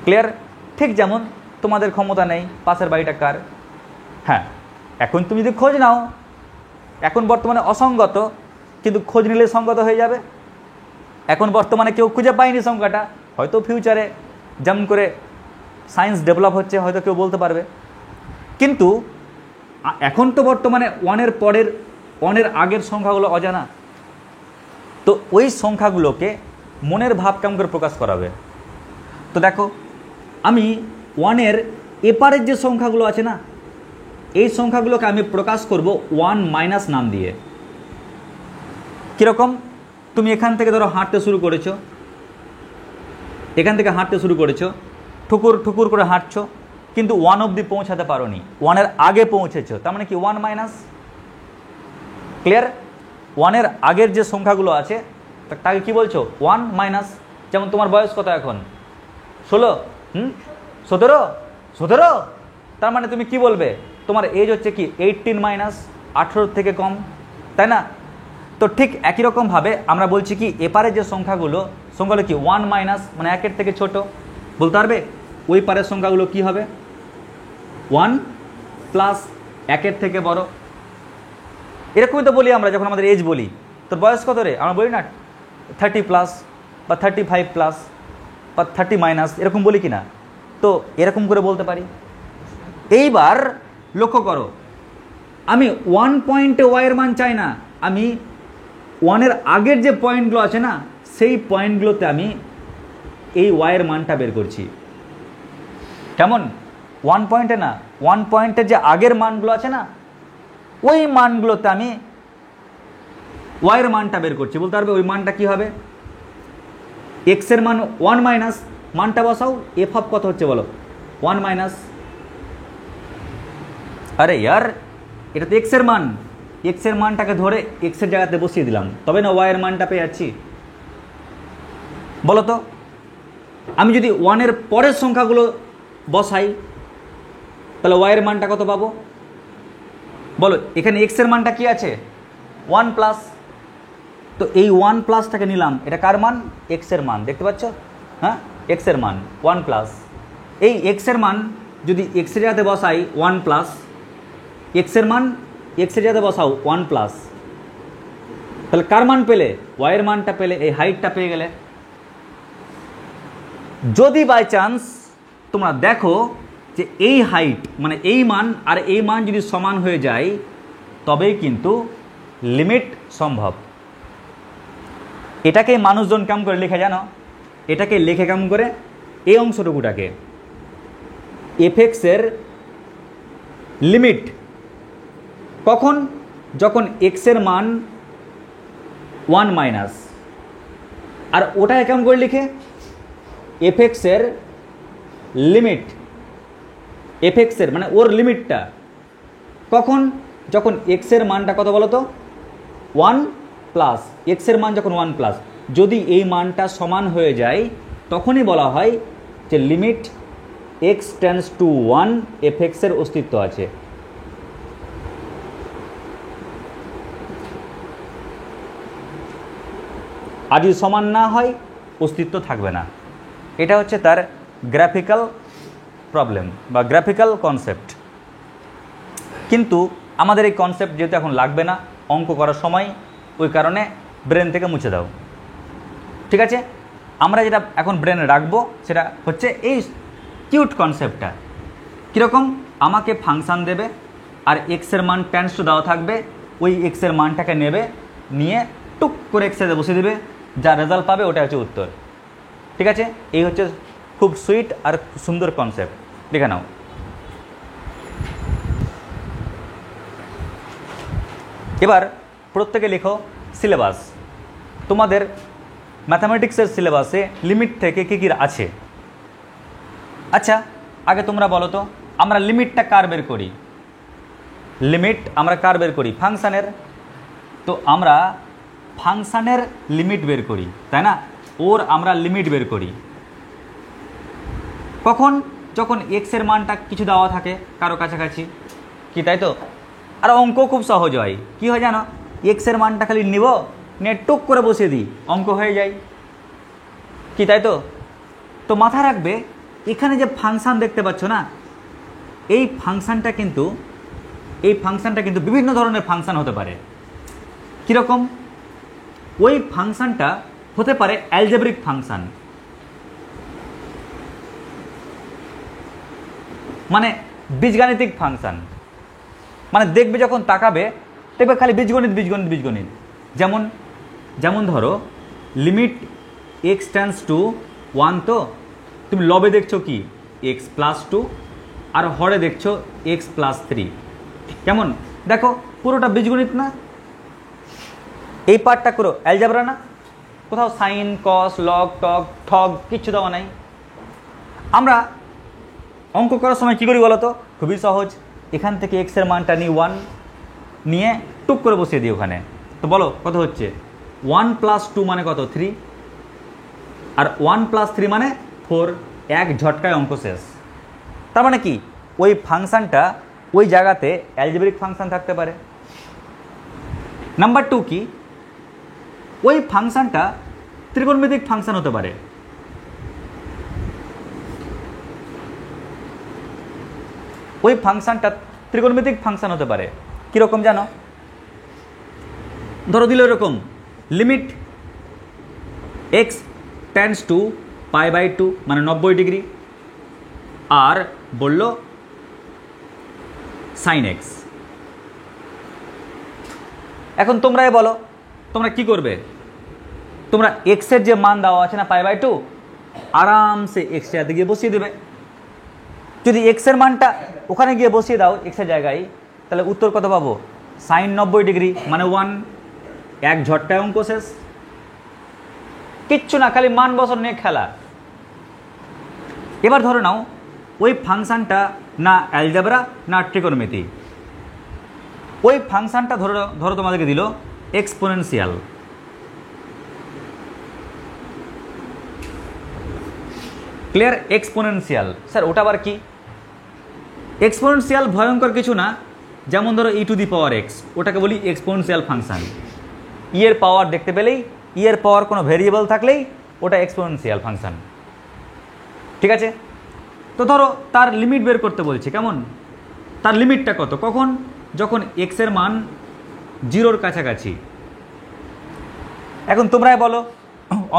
ক্লিয়ার? ঠিক যেমন তোমাদের ক্ষমতা নেই পাশের বাড়িটা কার। হ্যাঁ, এখন তুমি যদি খোঁজ নাও, এখন বর্তমানে অসঙ্গত, কিন্তু খোঁজ নিলে সঙ্গত হয়ে যাবে। এখন বর্তমানে কেউ খুঁজে পায়নি সংখ্যাটা, হয়তো ফিউচারে যেমন করে সায়েন্স ডেভেলপ হচ্ছে হয়তো কেউ বলতে পারবে। কিন্তু এখন তো বর্তমানে 1-এর পরের, 1-এর আগের সংখ্যাগুলো অজানা। তো ওই সংখ্যাগুলোকে মনের ভাব কেমন করে প্রকাশ করাবে? তো দেখো, আমি 1-এর এপারের যে সংখ্যাগুলো আছে না, এই সংখ্যাগুলোকে আমি প্রকাশ করব 1 মাইনাস নাম দিয়ে। কীরকম? তুমি এখান থেকে ধরো হাঁটতে শুরু করেছো, এখান থেকে হাঁটতে শুরু করেছো, ঠুকুর ঠুকুর করে হাঁটছো, কিন্তু 1 অবধি পৌঁছাতে পারো নি, 1-এর আগে পৌঁছেছো, তার মানে কি 1 মাইনাস। ক্লিয়ার? 1-এর আগের যে সংখ্যাগুলো আছে তাকে কি বলছো? 1 মাইনাস। যেমন তোমার বয়স কত এখন? 16? 17? 17? তার মানে তুমি কি বলবে? তোমার এজ হচ্ছে কি 18 মাইনাস, 18 থেকে কম, তাই না? তো ঠিক একই রকমভাবে আমরা বলছি কি এপারে যে সংখ্যাগুলো কি 1 মাইনাস, মানে 1-এর থেকে ছোট। বলতে পারবে ওই পারের সংখ্যাগুলো কি হবে? 1 প্লাস 1-এর থেকে বড়। এরকমই তো বলি আমরা যখন আমাদের এজ বলি। তোর বয়স কত রে? আমরা বলি না 30 প্লাস বা 35 প্লাস বা 30 মাইনাস, এরকম বলি কি না? তো এরকম করে বলতে পারি। এইবার লক্ষ্য করো, আমি 1 পয়েন্টে ওয়াইয়ের মান চাই না, আমি 1-এর আগের যে পয়েন্টগুলো আছে না, সেই পয়েন্টগুলোতে আমি এই ওয়াইয়ের মানটা বের করছি। কেমন? 1 পয়েন্টে না, 1 পয়েন্টের যে আগের মানগুলো আছে না, ওই মানগুলোতে আমি ওয়াইয়ের মানটা বের করছি। বলতে পারবে ওই মানটা কি হবে? এক্সের মান 1 মাইনাস, মানটা বসাও, এফ অফ কত হচ্ছে বলো? 1 মাইনাস। আরে ইয়ার, এটা তো এক্সের মান, এক্সের মানটাকে ধরে এক্সের জায়গাতে বসিয়ে দিলাম, তবে না ওয়াইয়ের মানটা পেয়ে যাচ্ছি। বলো তো, আমি যদি 1-এর পরের সংখ্যাগুলো বসাই, তাহলে ওয়াইয়ের মানটা কত পাবো বলো? এখানে এক্সের মানটা কি আছে? 1 প্লাস। তো এই 1 প্লাসটাকে নিলাম, এটা কার মান? এক্সের মান, দেখতে পাচ্ছ? হ্যাঁ, এক্সের মান 1 প্লাস। এই এক্সের মান যদি এক্সের জায়গাতে বসাই 1 প্লাস, এক্সের মান এক্সের জায়গাতে বসাও 1 প্লাস, তাহলে কার মান পেলে? ওয়াইয়ের মানটা পেলে, এই হাইটটা পেয়ে গেলে। যদি বাই চান্স তোমরা দেখো যে এই হাইট মানে এই মান আর এই মান যদি সমান হয়ে যায়, তবেই কিন্তু লিমিট সম্ভব। এটাকে মানুষজন কেমন করে লেখে জানো? এটাকে লেখে কেমন করে? এই অংশটুকুটাকে এফএক্সের লিমিট কখন? যখন এক্সের মান 1 মাইনাস, আর ওটাকে কেমন করে লিখে? এফএক্সের লিমিট, এফএক্সের মানে ওর লিমিটটা কখন? যখন এক্সের মানটা কত বলো তো? 1 প্লাস। এক্সের মান যখন 1 প্লাস, যদি এই মানটা সমান হয়ে যায়, তখনই বলা হয় যে লিমিট এক্স টেন্ডস টু 1 এফএক্সের অস্তিত্ব আছে। আর যদি সমান না হয়, অস্তিত্ব থাকবে না। এটা হচ্ছে তার গ্রাফিক্যাল প্রবলেম বা গ্রাফিক্যাল কনসেপ্ট। কিন্তু আমাদের এই কনসেপ্ট যেহেতু এখন লাগবে না অঙ্ক করার সময়, ওই কারণে ব্রেন থেকে মুছে দাও, ঠিক আছে? আমরা যেটা এখন ব্রেনে রাখবো সেটা হচ্ছে এই কিউট কনসেপ্টটা। কীরকম? আমাকে ফাংশান দেবে আর এক্সের মান টেন্ডস টু দেওয়া থাকবে, ওই এক্সের মানটাকে নেবে, নিয়ে টুক করে এক্সের বসিয়ে দেবে, যা রেজাল্ট পাবে ওটা হচ্ছে উত্তর, ঠিক আছে? এই হচ্ছে খুব সুইট আর সুন্দর কনসেপ্ট, দেখে নাও। এবার প্রত্যেকে লেখো সিলেবাস। তোমাদের ম্যাথামেটিক্সের সিলেবাসে লিমিট থেকে কী কী আছে? আচ্ছা, আগে তোমরা বলো তো, আমরা লিমিটটা কার বের করি? লিমিট আমরা কার বের করি? ফাংশানের। তো আমরা ফাংশানের লিমিট বের করি, তাই না? ওর আমরা লিমিট বের করি কখন? যখন এক্সের মানটা কিছু দেওয়া থাকে কারো কাছাকাছি, কি তাই তো? আর অঙ্ক খুব সহজ হয়। কি হয় জানো? এক্সের মানটা খালি নিব, নিয়ে টুক করে বসিয়ে দিই, অঙ্ক হয়ে যায়, কি তাই তো? তো মাথায় রাখবে, এখানে যে ফাংশান দেখতে পাচ্ছ না, এই ফাংশানটা কিন্তু বিভিন্ন ধরনের ফাংশান হতে পারে। কীরকম? ওই ফাংশানটা হতে পারে অ্যালজেব্রিক ফাংশান, মানে বীজগাণিতিক ফাংশান। মানে দেখবে যখন তাকাবে, দেখবে খালি বীজগণিত বীজগণিত বীজগণিত। যেমন ধরো লিমিট এক্স টেন্ডস টু 1, তো তুমি লবে দেখছো কি এক্স প্লাস 2, আর হরে দেখছো এক্স প্লাস 3। কেমন দেখো? পুরোটা বীজগণিত না? এই পার্টটা করো অ্যালজেব্রা না? কোথাও সাইন কস লগ টগ ঠগ কিচ্ছু দেওয়া নাই। আমরা অঙ্ক করার সময় কী করি বলো তো? খুবই সহজ। এখান থেকে এক্সের মানটা নিই 1, নিয়ে টুক করে বসিয়ে দিই ওখানে। তো বলো কত হচ্ছে? 1 প্লাস 2 মানে কত? 3। আর 1 প্লাস 3 মানে 4। এক ঝটকায় অঙ্ক শেষ। তার মানে কি? ওই ফাংশানটা ওই জায়গাতে অ্যালজেব্রিক ফাংশান থাকতে পারে। নাম্বার 2 কি? ওই ফাংশানটা ত্রিকোণমিতিক ফাংশান হতে পারে। ওই ফাংশানটা ত্রিকোণমিতিক ফাংশান হতে পারে। কীরকম জানো? ধরো দিল এরকম, লিমিট এক্স টেন্ডস টু π/2 মানে 90 ডিগ্রি, আর বলল সাইন এক্স। এখন তোমরাই বলো, তোমরা কি করবে? তোমরা এক্সের যে মান দেওয়া আছে না π/2, আরামসে এক্সের জায়গাতে গিয়ে বসিয়ে দেবে। যদি এক্সের মানটা ওখানে গিয়ে বসিয়ে দাও এক্সের জায়গায়, তাহলে উত্তর কত পাবো? সাইন 90 ডিগ্রি মানে 1। এক ঝটকায় অঙ্ক শেষ। কিচ্ছু না, খালি মান বসানো নিয়ে খেলা। এবার ধরে নাও ওই ফাংশানটা না অ্যালজেব্রা না ট্রিকোণমিতি, ওই ফাংশানটা ধরো তোমাদেরকে দিল এক্সপোনেনশিয়াল। ক্লিয়ার? এক্সপোনেনশিয়াল, স্যার ওটা আবার কি? এক্সপোনেনশিয়াল ভয়ঙ্কর কিছু না, যেমন ধরো ই টু দি পাওয়ার এক্স, ওটাকে বলি এক্সপোনেনশিয়াল ফাংশন। ই এর পাওয়ার দেখতে পেলেই, ই এর পাওয়ার কোনো ভেরিয়েবল থাকলেই ওটা এক্সপোনেনশিয়াল ফাংশন। ঠিক আছে? তো ধরো তার লিমিট বের করতে বলছি, কেমন? তার লিমিটটা কত? কখন? যখন এক্সের মান 0-র কাছাকাছি। এখন তোমরাই বলো,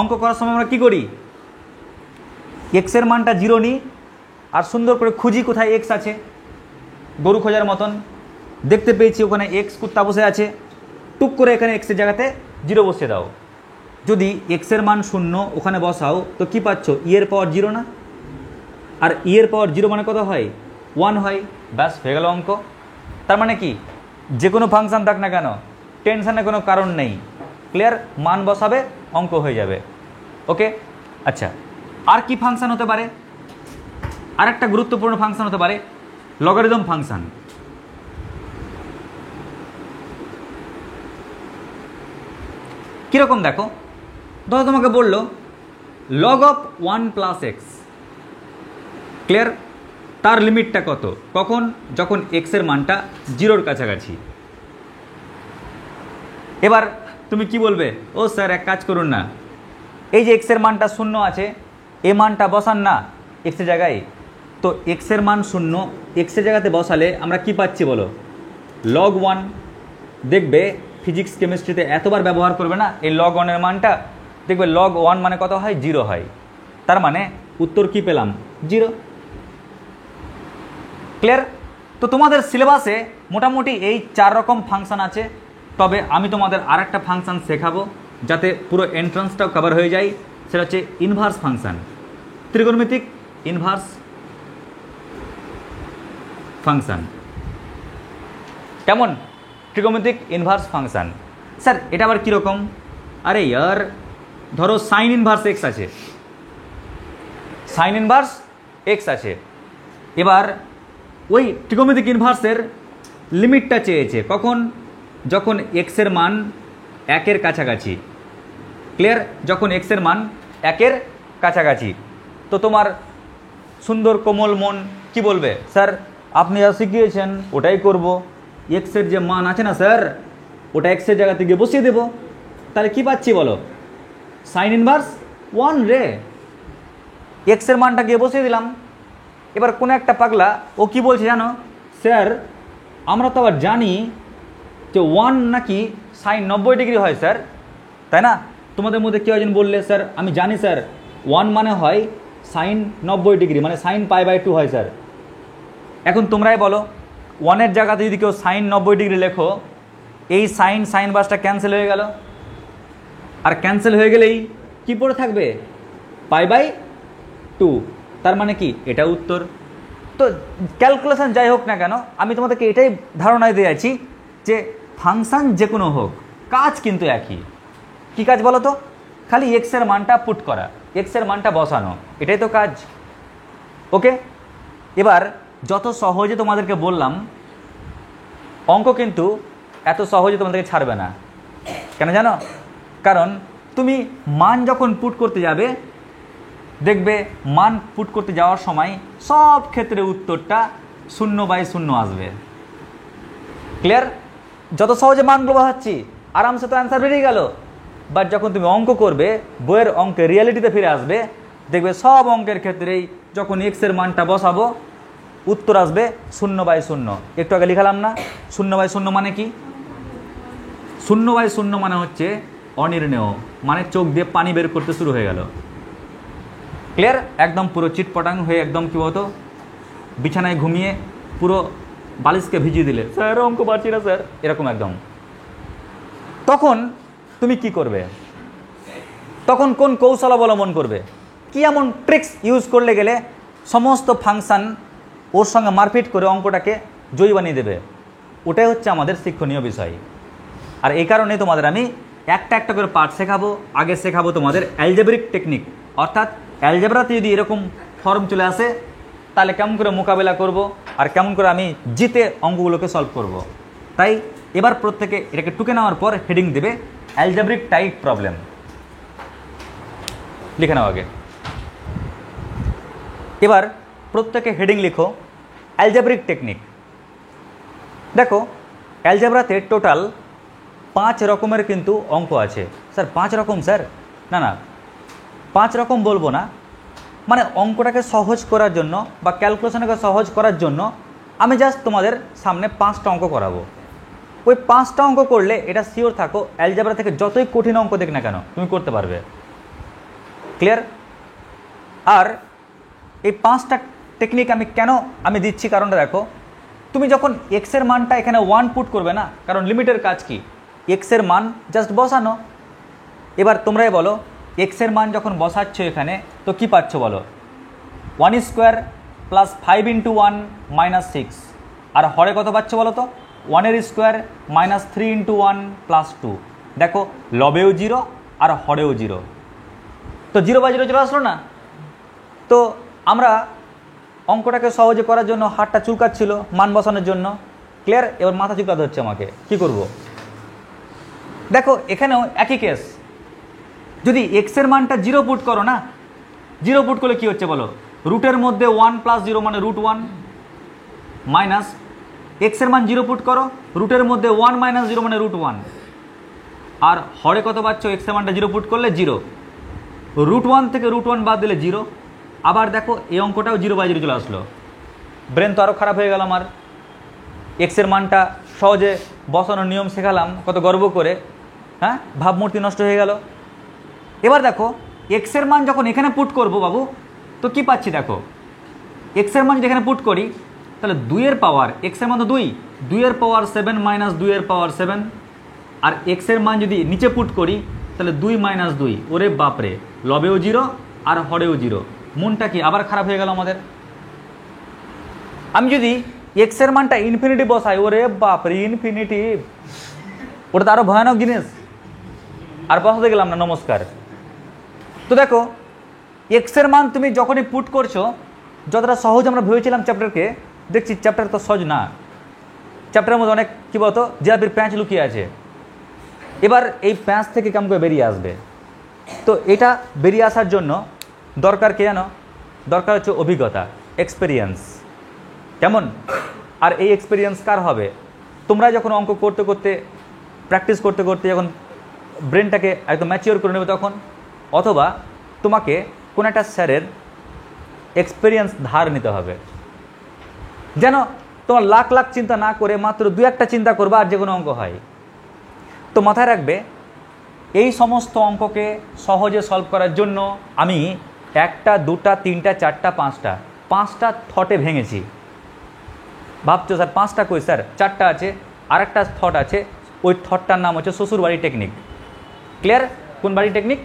অঙ্ক করার সময় আমরা কী করি? এক্সের মানটা 0 নিই আর সুন্দর করে খুঁজি কোথায় এক্স আছে, গরু খোঁজার মতন। দেখতে পেয়েছি ওখানে এক্স কুত্তা বসে আছে, টুক করে এখানে এক্সের জায়গাতে 0 বসিয়ে দাও। যদি এক্সের মান 0 ওখানে বসাও তো কি পাচ্ছ? ই এর পাওয়ার 0 না? আর ই এর পাওয়ার 0 মানে কত হয়? 1 হয়। ব্যাস হয়ে গেল অঙ্ক। তার মানে কি, যে কোনো ফাংশন থাক না কেন, টেনশনের কোনো কারণ নেই। ক্লিয়ার? মান বসাবে, অঙ্ক হয়ে যাবে। ওকে, আচ্ছা আর কি ফাংশন হতে পারে? আর একটা গুরুত্বপূর্ণ ফাংশন হতে পারে লগারিদম ফাংশন। কীরকম দেখো, ধরো তোমাকে বললো log of 1 plus x. Clear? তার লিমিটটা কত? কখন? যখন এক্সের মানটা 0-র কাছাকাছি। এবার তুমি কি বলবে? ও স্যার এক কাজ করুন না, এই যে এক্সের মানটা 0 আছে, এ মানটা বসান না এক্সের জায়গায়। তো এক্সের মান 0 এক্সের জায়গাতে বসালে আমরা কি পাচ্ছি বলো? লগ 1। দেখবে ফিজিক্স কেমিস্ট্রিতে এতবার ব্যবহার করবে না এই লগ 1-এর মানটা, দেখবে লগ 1 মানে কত হয়? 0 হয়। তার মানে উত্তর কি পেলাম? 0। ক্লিয়ার? তো তোমাদের সিলেবাসে মোটামুটি এই 4 রকম ফাংশন আছে, তবে আমি তোমাদের আর একটা ফাংশন শেখাবো যাতে পুরো এন্ট্রান্সটাও কভার হয়ে যায়। সেটা হচ্ছে ইনভার্স ফাংশন, ত্রিকোণমিতিক ইনভার্স ফাংশন। কেমন? ত্রিকোণমিতিক ইনভার্স ফাংশন। স্যার এটা আবার কীরকম? আরে ইয়ার, ধরো সাইন ইনভার্স এক্স আছে, সাইন ইনভার্স এক্স আছে। এবার ওই ত্রিকোণমিতিক ইনভার্সের লিমিটটা চেয়েছে কখন? যখন এক্সের মান 1-এর কাছাকাছি। ক্লিয়ার? যখন এক্সের মান 1-এর কাছাকাছি। তো তোমার সুন্দর কোমল মন কি বলবে? স্যার আপনি যা শিখিয়েছেন ওটাই করব, এক্সের যে মান আছে না স্যার, ওটা এক্সের জায়গা থেকে বসিয়ে দেবো। তাহলে কি পাচ্ছি বলো? সাইন ইনভার্স 1 রে, এক্সের মানটা গিয়ে বসিয়ে দিলাম। এবার কোনো একটা পাগলা ও কি বলছে জানো? স্যার আমরা তো আবার জানি যে 1 নাকি সাইন 90 ডিগ্রি হয় স্যার, তাই না? তোমাদের মধ্যে কেউ একজন বললে স্যার আমি জানি স্যার 1 মানে হয় সাইন 90 ডিগ্রি, মানে সাইন π/2 হয় স্যার। এখন তোমরাই বলো, 1-এর জায়গাতে যদি কেউ সাইন 90 ডিগ্রি লেখো, এই সাইন বাসটা ক্যান্সেল হয়ে গেল, আর ক্যান্সেল হয়ে গেলেই কি পড়ে থাকবে? π/2। তার মানে কি? এটা উত্তর। তো ক্যালকুলেশন যাই হোক না কেন, আমি তোমাদেরকে এটাই ধারণায় দিয়ে আছি যে ফাংশন যে কোনো হোক, কাজ কিন্তু একই। কি কাজ বলো তো? খালি এক্সের মানটা পুট করা, এক্সের মানটা বসানো, এটাই তো কাজ। ওকে, এবার যত সহজে তোমাদেরকে বললাম, অঙ্ক কিন্তু এত সহজে তোমাদেরকে ছাড়বে না। কেন জানো? কারণ তুমি মান যখন পুট করতে যাবে, দেখবে মান পুট করতে যাওয়ার সময় সব ক্ষেত্রে উত্তরটা 0/0 আসবে। ক্লিয়ার? যত সহজে মানগুলো বসাচ্ছি আরামসে তো অ্যান্সার বেরিয়ে গেল। বাট যখন তুমি অঙ্ক করবে, বইয়ের অঙ্কে রিয়ালিটিতে ফিরে আসবে, দেখবে সব অঙ্কের ক্ষেত্রেই যখন এক্সের মানটা বসাবো উত্তর আসবে 0/0। একটু আগে লিখালাম না 0/0 মানে কি? 0/0 মানে হচ্ছে অনির্ণেয়, মানে চোখ দিয়ে পানি বের করতে শুরু হয়ে গেল। ক্লিয়ার? একদম পুরো চিটপটাং হয়ে একদম কী বলতো, বিছানায় ঘুমিয়ে পুরো বালিশকে ভিজিয়ে দিলে, স্যার অঙ্ক পারছি না স্যার, এরকম একদম। তখন তুমি কি করবে? তখন কোন কৌশল অবলম্বন করবে? কি এমন ট্রিক্স ইউজ করলে গেলে সমস্ত ফাংশন ওর সঙ্গে মারপিট করে অঙ্কটাকে জয়ী বানিয়ে দেবে? ওটাই হচ্ছে আমাদের শিক্ষণীয় বিষয়। আর এই কারণে তোমাদের আমি একটা একটা করে পার্ট শেখাবো। আগে শেখাবো তোমাদের অ্যালজেব্রিক টেকনিক, অর্থাৎ অ্যালজেব্রাতে যদি এরকম ফর্ম চলে আসে তাহলে কেমন করে মোকাবেলা করব আর কেমন করে আমি জিতে অঙ্কগুলোকে সলভ করব। তাই এবার প্রত্যেকে এটাকে টুকে নেওয়ার পর হেডিং দেবে অ্যালজেব্রিক টাইপ প্রবলেম। লিখে নাও আগে। এবার প্রত্যেকে হেডিং লিখো অ্যালজেব্রিক টেকনিক। দেখো অ্যালজেব্রাতে টোটাল 5 রকমের কিন্তু অঙ্ক আছে। স্যার 5 রকম? স্যার না না, 5 রকম বলবো না, মানে অঙ্কটাকে সহজ করার জন্য বা ক্যালকুলেশনটাকে সহজ করার জন্য আমি জাস্ট তোমাদের সামনে 5টা অঙ্ক করাবো। ওই 5টা অঙ্ক করলে এটা শিওর থাকো অ্যালজেব্রা থেকে যতই কঠিন অঙ্ক দেখ না কেন তুমি করতে পারবে। ক্লিয়ার? আর এই 5টা টেকনিক আমি কেন দিচ্ছি কারণটা দেখো, তুমি যখন এক্সের মানটা এখানে 1 পুট করবে না, কারণ লিমিটের কাজ কি, এক্সের মান জাস্ট বসানো। এবার তোমরাই বলো এক্সের মান যখন বসাচ্ছ এখানে তো কি পাচ্ছ বলো, 1 স্কোয়ার প্লাস 5 ইন্টু 1 মাইনাস 6, আর হরে কত পাচ্ছ বলো তো, 1 স্কোয়ার মাইনাস 3 ইন্টু 1 প্লাস 2। দেখো লবেও 0 আর হরেও 0, তো 0 বা 0 চলে আসলো না। তো আমরা অঙ্কটাকে সহজে করার জন্য হাতটা চুলকাচ্ছিল মান বসানোর জন্য। ক্লিয়ার? এবার মাথা চুলকাতে হচ্ছে আমাকে, কি করব? দেখো এখানেও একই কেস, যদি এক্সের মানটা 0 পুট করো না, 0 পুট করলে কি হচ্ছে বলো, রুটের মধ্যে 1 প্লাস 0 মানে √1 মাইনাস এক্সের মান 0 পুট করো, রুটের মধ্যে 1 মাইনাস 0 মানে √1, আর হরে কত পাচ্ছ, এক্সের মানটা 0 পুট করলে 0, √1 থেকে √1 বাদ দিলে 0। আবার দেখো এই অঙ্কটাও 0 বাই 0 চলে আসলো। ব্রেন তো আরও খারাপ হয়ে গেল আমার, এক্সের মানটা সহজে বসানোর নিয়ম শেখালাম কত গর্ব করে, হ্যাঁ ভাবমূর্তি নষ্ট হয়ে গেল। এবার দেখো এক্সের মান যখন এখানে পুট করব বাবু, তো কি পাচ্ছি দেখো, এক্সের মান যদি এখানে পুট করি তাহলে 2 এর পাওয়ার, এক্সের মান তো 2, 2 এর পাওয়ার 7 মাইনাস 2 এর পাওয়ার 7, আর এক্সের মান যদি নিচে পুট করি তাহলে 2 মাইনাস 2, ওরে বাপরে, লবেও 0 আর হরেও 0, মনটা কি আবার খারাপ হয়ে গেল আমাদের। আমি যদি এক্সের মানটা ইনফিনিটি বসাই, ওরে বাপরে ইনফিনিটি, ওটা তো আরও ভয়ানক জিনিস, আর বসাতে গেলাম না, নমস্কার। তো দেখো এক্সের মান তুমি যখনই পুট করছো, যতটা সহজ আমরা ভেবেছিলাম চ্যাপ্টারকে, দেখছি চ্যাপ্টার তো সহজ না, চ্যাপ্টারের মধ্যে অনেক কী বলতো জিলাপির প্যাঁচ লুকিয়ে আছে। এবার এই প্যাঁচ থেকে কেমন করে বেরিয়ে আসবে, তো এটা বেরিয়ে আসার জন্য দরকার কে জানো, দরকার হচ্ছে অভিজ্ঞতা, এক্সপেরিয়েন্স। কেমন? আর এই এক্সপেরিয়েন্স কার হবে, তোমরা যখন অঙ্ক করতে করতে প্র্যাকটিস করতে করতে যখন ব্রেনটাকে একদম ম্যাচিওর করে নেবে তখন, অথবা তোমাকে কোনো একটা স্যারের এক্সপেরিয়েন্স ধার নিতে হবে, যেন তোমার লাখ লাখ চিন্তা না করে মাত্র 2-1টা চিন্তা করবা আর যে কোনো অঙ্ক হয়। তো মাথায় রাখবে এই সমস্ত অঙ্ককে সহজে সলভ করার জন্য আমি 1টা 2টা 3টা 4টা 5টা থটে ভেঙেছি। ভাবছো স্যার 5টা কই, স্যার 4টা আছে, আর একটা থট আছে, ওই থটটার নাম হচ্ছে শ্বশুরবাড়ি টেকনিক। ক্লিয়ার? কোন বাড়ি টেকনিক?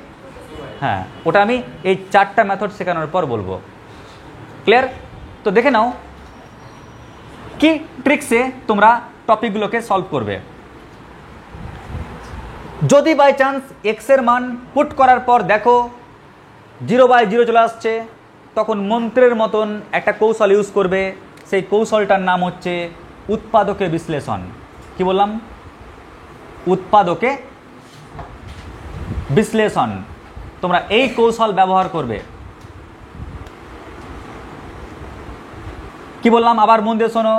হ্যাঁ, ওটা আমি এই 4টা মেথড শেখানোর পর বলবো। ক্লিয়ার? তো দেখে নাও কি ট্রিক্সে তোমরা টপিকগুলোকে সলভ করবে। যদি বাই চান্স এক্সের মান পুট করার পর দেখো 0 বাই 0 চলে আসছে, তখন মন্ত্রের মতন একটা কৌশল ইউজ করবে, সেই কৌশলটার নাম হচ্ছে উৎপাদকে বিশ্লেষণ। কি বললাম? উৎপাদকে বিশ্লেষণ। তোমরা এই কৌশল ব্যবহার করবে। কি বললাম আবার মন দিয়ে শোনো,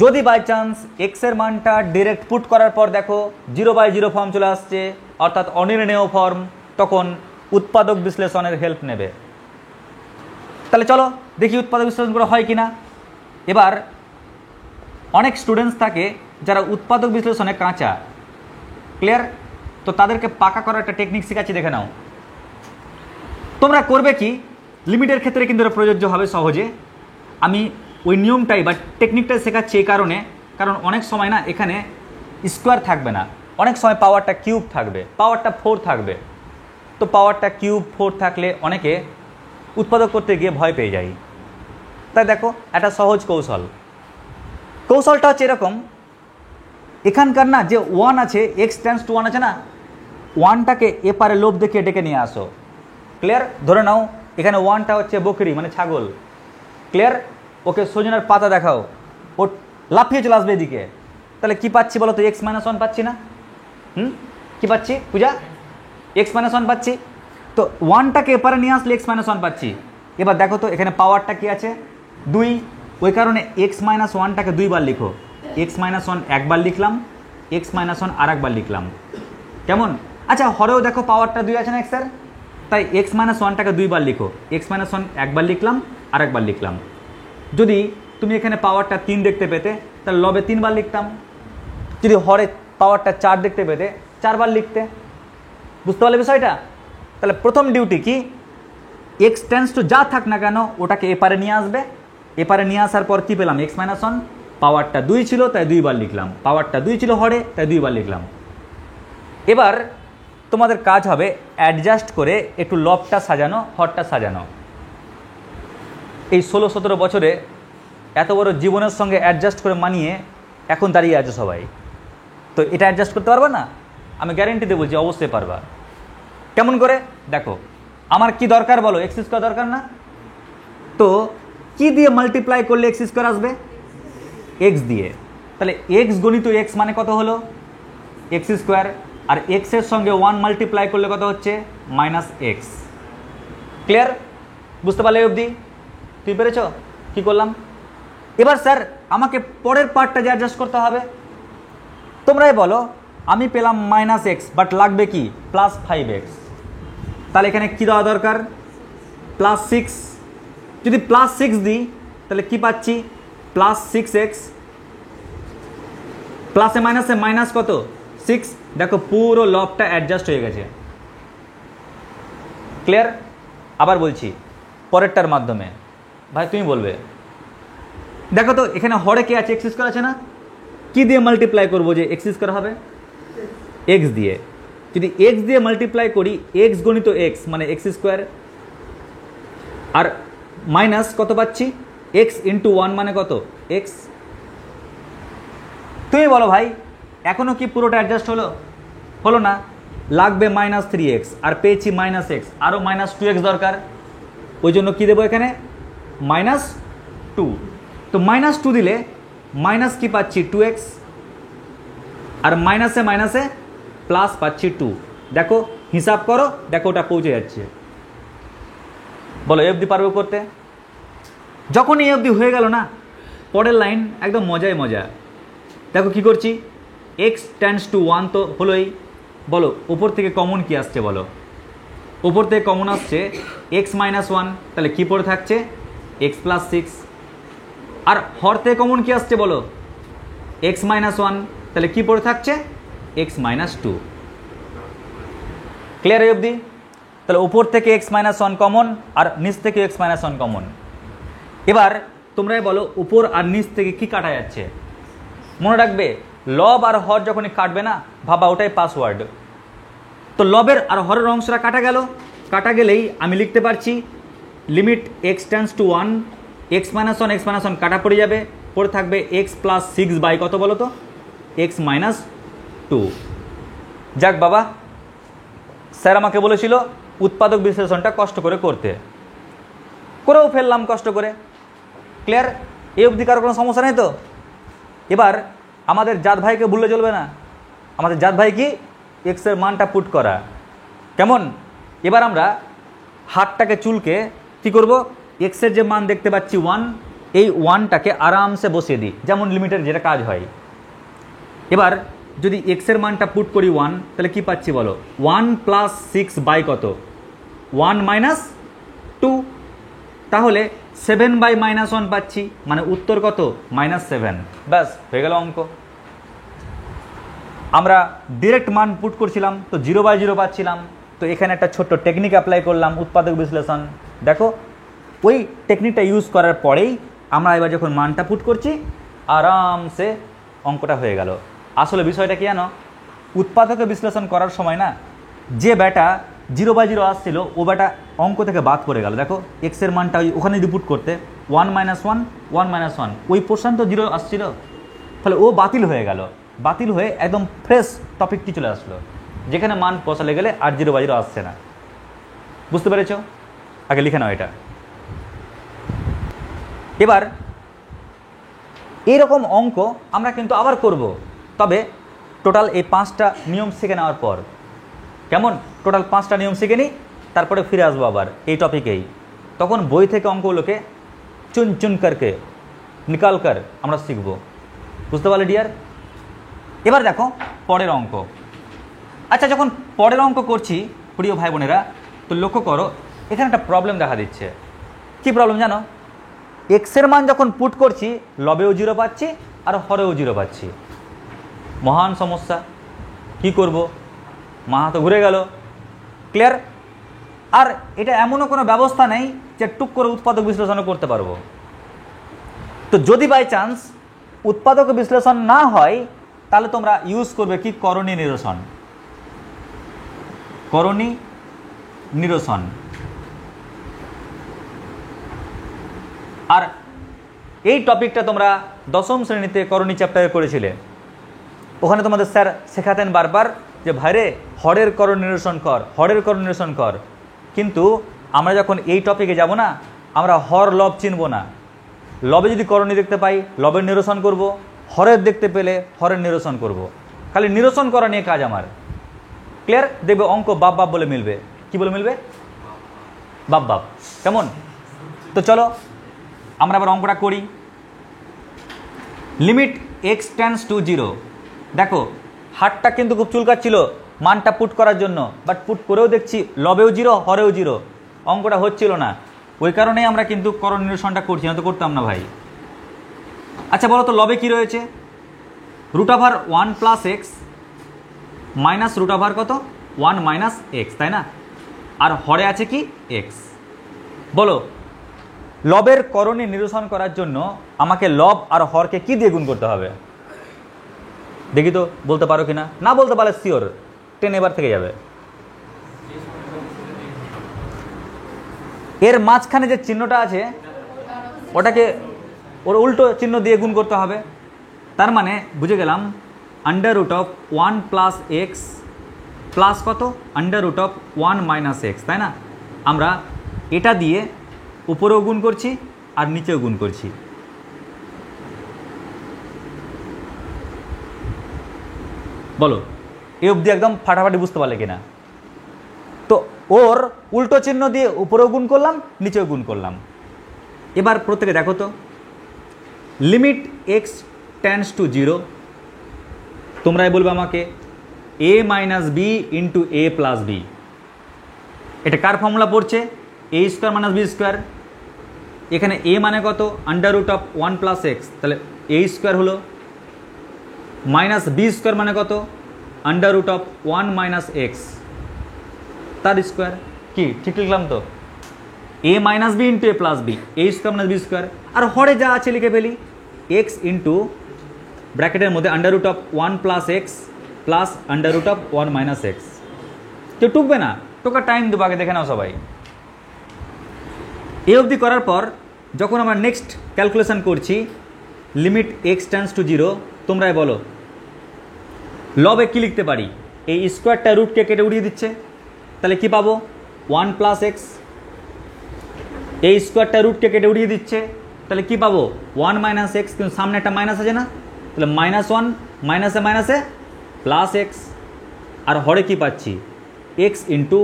যদি বাই চান্স এক্সের মানটা ডিরেক্ট পুট করার পর দেখো 0 বাই 0 ফর্ম চলে আসছে, অর্থাৎ অনির্ণেয় ফর্ম, তখন উৎপাদক বিশ্লেষণের হেল্প নেবে। তাহলে চলো দেখি উৎপাদক বিশ্লেষণ করা হয় কিনা। এবার অনেক স্টুডেন্টস থাকে যারা উৎপাদক বিশ্লেষণে কাঁচা। ক্লিয়ার? তো তাদেরকে পাকা করার একটা টেকনিক শেখাচ্ছি, দেখে নাও। তোমরা করবে কি, লিমিটের ক্ষেত্রে কিন্তু এটা প্রযোজ্য হবে সহজে। আমি ওই নিয়মটাই বা টেকনিকটাই শেখাচ্ছি এই কারণ অনেক সময় না এখানে স্কোয়ার থাকবে না, অনেক সময় পাওয়ারটা কিউব থাকবে, পাওয়ারটা 4 থাকবে। তো পাওয়ারটা কিউব 4 থাকলে অনেকে উৎপাদক করতে গিয়ে ভয় পেয়ে যায়। তাই দেখো একটা সহজ কৌশলটা হচ্ছে এরকম, এখানকার না যে 1 আছে, এক্স টেন্ডস টু 1 আছে না, 1টাকে এপারে লোভ দেখিয়ে ডেকে নিয়ে আসো। ক্লিয়ার? ধরে নাও এখানে 1টা হচ্ছে বকরি মানে ছাগল। ক্লিয়ার? ওকে সজনার পাতা দেখাও, ও লাফিয়ে চলে আসবে এদিকে, তাহলে কি পাচ্ছি বলো তো, x-1 পাচ্ছি না? কি পাচ্ছি পূজা? x-1 পাচ্ছি। তো 1টাকে এপারে নিয়ে আসলে x-1 পাচ্ছি, এবার দেখো তো এখানে পাওয়ারটা কি আছে 2, ওই কারণে x-1টাকে 2 বার লিখো। x-1 একবার লিখলাম, x-1 আর একবার লিখলাম। কেমন? আচ্ছা হরেও দেখো পাওয়ারটা 2 আছে না এক্সের, তাই x-1টাকে 2 বার লিখো। x-1 একবার লিখলাম আর একবার লিখলাম। যদি তুমি এখানে পাওয়ারটা 3 দেখতে পেতে তাহলে লবে 3 বার লিখতাম। যদি হরে পাওয়ারটা 4 দেখতে পেতে 4 বার লিখতে। বুঝতে পারলে বিষয়টা? তাহলে প্রথম ডিউটি কি, এক্স টেন্স টু যা থাক না কেন ওটাকে এপারে নিয়ে আসবে। এপারে নিয়ে আসার পর কি পেলাম, x-1 পাওয়ারটা 2 ছিল তাই 2 বার লিখলাম, পাওয়ারটা 2 ছিল হরে তাই 2 বার লিখলাম। এবার তোমাদের কাজ হবে অ্যাডজাস্ট করে একটু লবটা সাজানো, হরটা সাজানো। এই 16-17 বছরে এত বড় জীবনের সঙ্গে অ্যাডজাস্ট করে মানিয়ে এখন দাঁড়িয়ে আছো সবাই, তো এটা অ্যাডজাস্ট করতে পারবে না? আমি গ্যারেন্টি দিয়ে বলছি অবশ্যই পারবা। কেমন করে দেখো, আমার কি দরকার বলো, এক্স স্কোয়ার দরকার না? তো কি দিয়ে মাল্টিপ্লাই করলে এক্স স্কোয়ার আসবে? এক্স দিয়ে। তাহলে এক্স গণিত এক্স মানে কত হলো? X square. আর এক্সের সঙ্গে 1 মাল্টিপ্লাই করলে কত হচ্ছে? -x। ক্লিয়ার? বুঝতে পারলে অবধি? তুই পেরেছ কি করলাম? এবার স্যার আমাকে পরের পার্টটা যে অ্যাডজাস্ট করতে হবে, তোমরাই বলো। আমি পেলাম -x, বাট লাগবে কি +5x। তাহলে এখানে কি দেওয়া দরকার? +6। যদি +6 দিই তাহলে কি পাচ্ছি? +6x। প্লাসে মাইনাসে মাইনাস কত? 6। দেখো পুরো লবটা অ্যাডজাস্ট হয়ে গেছে। ক্লিয়ার? আবার বলছি পরেরটার মাধ্যমে। ভাই তুমি বলবে, দেখো তো এখানে হরে কে আছে? এক্স স্কোয়ার আছে না? কি দিয়ে মাল্টিপ্লাই করবো যে এক্স স্কোয়ার হবে? এক্স দিয়ে। যদি এক্স দিয়ে মাল্টিপ্লাই করি, এক্স গণিত এক্স মানে এক্স স্কোয়ার, আর মাইনাস কত পাচ্ছি? এক্স ইন্টু 1 মানে কত? এক্স। তুমি বলো ভাই এখনো কি পুরোটা অ্যাডজাস্ট হলো? হলো না। লাগবে -3x, আর পেয়েছি -x, আরও -2x দরকার। ওই জন্য কি দেবো এখানে? -2। তো -2 দিলে মাইনাস কি পাচ্ছি? 2x, আর মাইনাসে মাইনাসে প্লাস পাচ্ছি 2। দেখো হিসাব করো, দেখো ওটা পৌঁছে যাচ্ছে। বলো এ অবধি পারবে করতে? যখন এই অবধি হয়ে গেল না, পরের লাইন একদম মজাই মজা। দেখো কি করছি, x টেন্ডস টু 1 তো হলোই। বলো ওপর থেকে কমন কি আসছে বলো? ওপর থেকে কমন আসছে x-1, তাহলে কি পড়ে থাকছে? x + 6। আর হর থেকে কমন কি আসছে বলো? x-1, তাহলে কি পড়ে থাকছে? x-2। ক্লিয়ার এই অবধি? তাহলে ওপর থেকে x-1 কমন আর নিচ থেকে x-1 কমন। এবার তোমরাই বলো উপর আর নিচ থেকে কি কাটা যাচ্ছে? মনে রাখবে লব আর হর যখনই কাটবে না, ভাবা ওটাই পাসওয়ার্ড। তো লবের আর হরের অংশটা কাটা গেল, কাটা গেলেই আমি লিখতে পারছি limit x tends to 1, x-1 কাটা পড়ে যাবে, পড়ে থাকবে x + 6 বাই কত বলো তো? x-2। যাক বাবা, স্যার আমাকে বলেছিল উৎপাদক বিশ্লেষণটা কষ্ট করে করতে, করেও ফেললাম কষ্ট করে। ক্লিয়ার? এই অবধি কারো কোনো সমস্যা নেই তো? এবার আমাদের জাত ভাইকে ভুললে চলবে না। আমাদের জাত ভাই কি? এক্সের মানটা পুট করা। কেমন? এবার আমরা হাতটাকে চুলকে কি করব? এক্সের যে মান দেখতে পাচ্ছি 1, এই 1টাকে আরামসে বসিয়ে দিই, যেমন লিমিটের যেটা কাজ হয়। এবার যদি এক্সের মানটা পুট করি 1, তাহলে কি পাচ্ছি বলো? 1 + 6 বাই কত? 1 - 2। তাহলে 7 বাই -1 পাচ্ছি, মানে উত্তর কত? -7। ব্যাস হয়ে গেল অঙ্ক। আমরা ডিরেক্ট মান পুট করছিলাম তো 0/0 পাচ্ছিলাম। তো এখানে একটা ছোট্ট টেকনিক অ্যাপ্লাই করলাম, উৎপাদক বিশ্লেষণ। দেখো ওই টেকনিকটা ইউজ করার পরেই আমরা এবার যখন মানটা পুট করছি আরামসে অঙ্কটা হয়ে গেল। আসলে বিষয়টা কি জানো, উৎপাদকে বিশ্লেষণ করার সময় না যে ব্যাটা 0/0 আসছিল ও ব্যাটা অঙ্ক থেকে বাদ পড়ে গেল। দেখো এক্সের মানটা ওখানে যদি পুট করতে 1 - 1 1 - 1, ওই পোর্শন তো 0 আসছিল, তাহলে ও বাতিল হয়ে গেল। বাতিল হয়ে একদম ফ্রেশ টপিকটি চলে আসলো, যেখানে মান বসালে গেলে আর 0/0 আসছে না। বুঝতে পেরেছ? আগে লিখে নাও এটা। এবার এইরকম অঙ্ক আমরা কিন্তু আবার করব, তবে টোটাল এই 5টা নিয়ম শিখে নেওয়ার পর। কেমন? টোটাল 5টা নিয়ম শিখে নিই, তারপরে ফিরে আসবো আবার এই টপিকেই। তখন বই থেকে অঙ্কগুলোকে চুন চুন করকে নিকাল কর আমরা শিখব। বুঝতে পারলে ডিয়ার? এবার দেখো পরের অঙ্ক। আচ্ছা, যখন পরের অঙ্ক করছি প্রিয় ভাই বোনেরা, তো লক্ষ্য করো এখানে একটা প্রবলেম দেখা দিচ্ছে। কি প্রবলেম জানো? এক্সের মান যখন পুট করছি লবেও 0 পাচ্ছি আর হরেও 0 পাচ্ছি। মহান সমস্যা, কি করব? মাথা তো ঘুরে গেল। ক্লিয়ার? আর এটা এমনও কোনো ব্যবস্থা নেই যে টুক করে উৎপাদক বিশ্লেষণ করতে পারবো। তো যদি বাই চান্স উৎপাদক বিশ্লেষণ না হয় তাহলে তোমরা ইউজ করবে কি? করণী নিরসন। করণী নিরসন। আর এই টপিকটা তোমরা দশম শ্রেণীতে করণী চ্যাপ্টারে করেছিলে। ওখানে তোমাদের স্যার শেখাতেন বারবার যে ভাইরে হরের করণ নিরসন কর, হরের করণ নিরসন কর। কিন্তু আমরা যখন এই টপিকে যাব না, আমরা হর লব চিনব না। লবে যদি করণী দেখতে পাই লবের নিরসন করব, হরের দেখতে পেলে হরের নিরসন করব। খালি নিরসন করা নিয়ে কাজ আমার। ক্লিয়ার? দেখবে অঙ্ক বাপ বাপ বলে মিলবে। কি বলে মিলবে? বাপ বাপ। কেমন? তো চলো আমরা আবার অঙ্কটা করি। Limit x tends to 0। দেখো হাতটা কিন্তু খুব চুলকাচ্ছিল মানটা পুট করার জন্য, বাট পুট করেও দেখছি লবেও 0 হরেও 0, অঙ্কটা হচ্ছিল না। ওই কারণেই আমরা কিন্তু করণ নিরসনটা করছি, না তো করতাম না ভাই। আচ্ছা বলো তো লবে কি রয়েছে? √1 প্লাস এক্স মাইনাস √ কত? 1 মাইনাস এক্স, তাই না? আর হরে আছে কি? এক্স। বলো লবের করণী নিরসন করার জন্য আমাকে লব আর হরকে কি দিয়ে গুণ করতে হবে? দেখি তো বলতে পারো কিনা। না বলতে পারলে শিওর 10 এবার থেকে যাবে। এর মাঝখানে যে চিহ্নটা আছে ওটাকে ওর উল্টো চিহ্ন দিয়ে গুণ করতে হবে। তার মানে বুঝে গেলাম √1 প্লাস এক্স প্লাস কত? √1 মাইনাস এক্স, তাই না? আমরা এটা দিয়ে উপরেও গুণ করছি আর নিচেও গুণ করছি। বলো এ অবধি একদম ফাটাফাটি বুঝতে পারলে কিনা? তো ওর উল্টো চিহ্ন দিয়ে উপরেও গুণ করলাম, নিচেও গুণ করলাম। এবার প্রত্যেকে দেখো তো লিমিট x টেন্ডস টু 0। তোমরাই বলবে আমাকে a minus B into a plus B. এটা কার ফর্মুলা পড়ছে? a square minus B square. এখানে a মানে কত? √1 প্লাস এক্স, তাহলে a স্কোয়ার হলো, মাইনাস বি স্কোয়ার মানে কত? √1 মাইনাস এক্স তার স্কোয়ার। কি ঠিক লিখলাম তো? a minus B into a plus b, a square minus B square. আর হরে যা আছে লিখে ফেলি, এক্স ইন্টু ব্র্যাকেটের মধ্যে √1 plus x plus √1 minus x. কেউ টুকবে না, টোকা টাইম দেবো, আগে দেখে নাও সবাই। এই অবধি করার পর যখন আমরা নেক্সট ক্যালকুলেশন করছি লিমিট x টেন্ডস টু 0, তোমরাই বলো লবে কি লিখতে পারি? এই স্কোয়ারটা রুটকে কেটে উড়িয়ে দিচ্ছে, তাহলে কি পাবো? 1 প্লাস এক্স। এই স্কোয়ারটা রুটকে কেটে উড়িয়ে দিচ্ছে, তাহলে কি পাবো? 1 মাইনাস এক্স, কিন্তু সামনে একটা মাইনাস আছে না, তাহলে -1 মাইনাসে মাইনাসে প্লাস এক্স। আর হরে কি পাচ্ছি? X into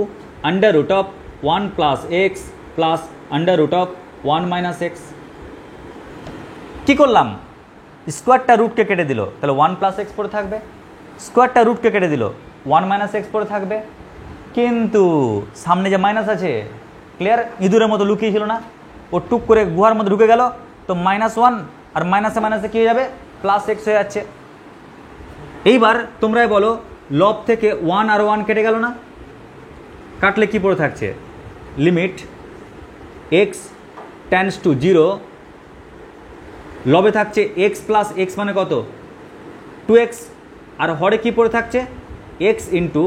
√1 plus x plus √1 minus x. কী করলাম? স্কোয়ারটা রুটকে কেটে দিল, তাহলে 1 প্লাস এক্স পড়ে থাকবে। স্কোয়ারটা রুটকে কেটে দিল, 1 মাইনাস এক্স পড়ে থাকবে। কিন্তু সামনে যে মাইনাস আছে, ক্লিয়ার? ইঁদুরের মতো লুকিয়েছিল না, ও টুক করে গুহার মধ্যে ঢুকে গেল, তো -1 আর মাইনাসে মাইনাসে কী হয়ে যাবে? প্লাস এক্স হয়ে যাচ্ছে। এইবার তোমরাই বলো লব থেকে 1 আর 1 কেটে গেল না, কাটলে কি পড়ে থাকছে? লিমিট x টেন্ডস টু 0, লবে থাকছে x প্লাস এক্স মানে কত? 2x। আর হরে কি পড়ে থাকছে? x into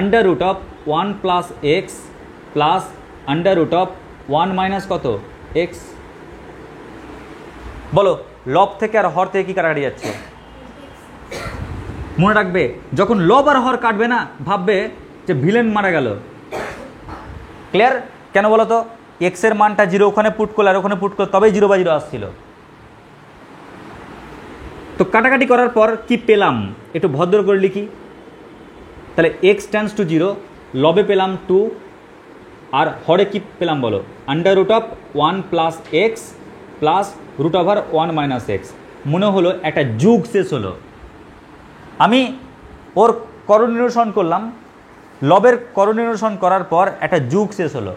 √1 plus x plus √1 minus কত? এক্স। বলো লব থেকে আর হর থেকে কি কাটাকাটি যাচ্ছে? মনে রাখবে যখন লব আর হর কাটবে না, ভাববে যে ভিলেন মারা গেল। ক্লিয়ার? কেন বলো তো? এক্সের মানটা 0 ওখানে পুট করলে আর ওখানে পুট করলে তবেই 0/0 আসছিল। তো কাটাকাটি করার পর কি পেলাম একটু ভদ্র করে লিখি। তাহলে x টেন্ডস টু 0, লবে পেলাম 2, আর হরে কি পেলাম বলো, under root of 1 plus x plus root over 1 minus X. মনে হলো একটা যুগ শেষ হলো। আমি ওর করণ নিরসন করলাম, লবের করণ নিরসন করার পর একটা যুগ শেষ হলো।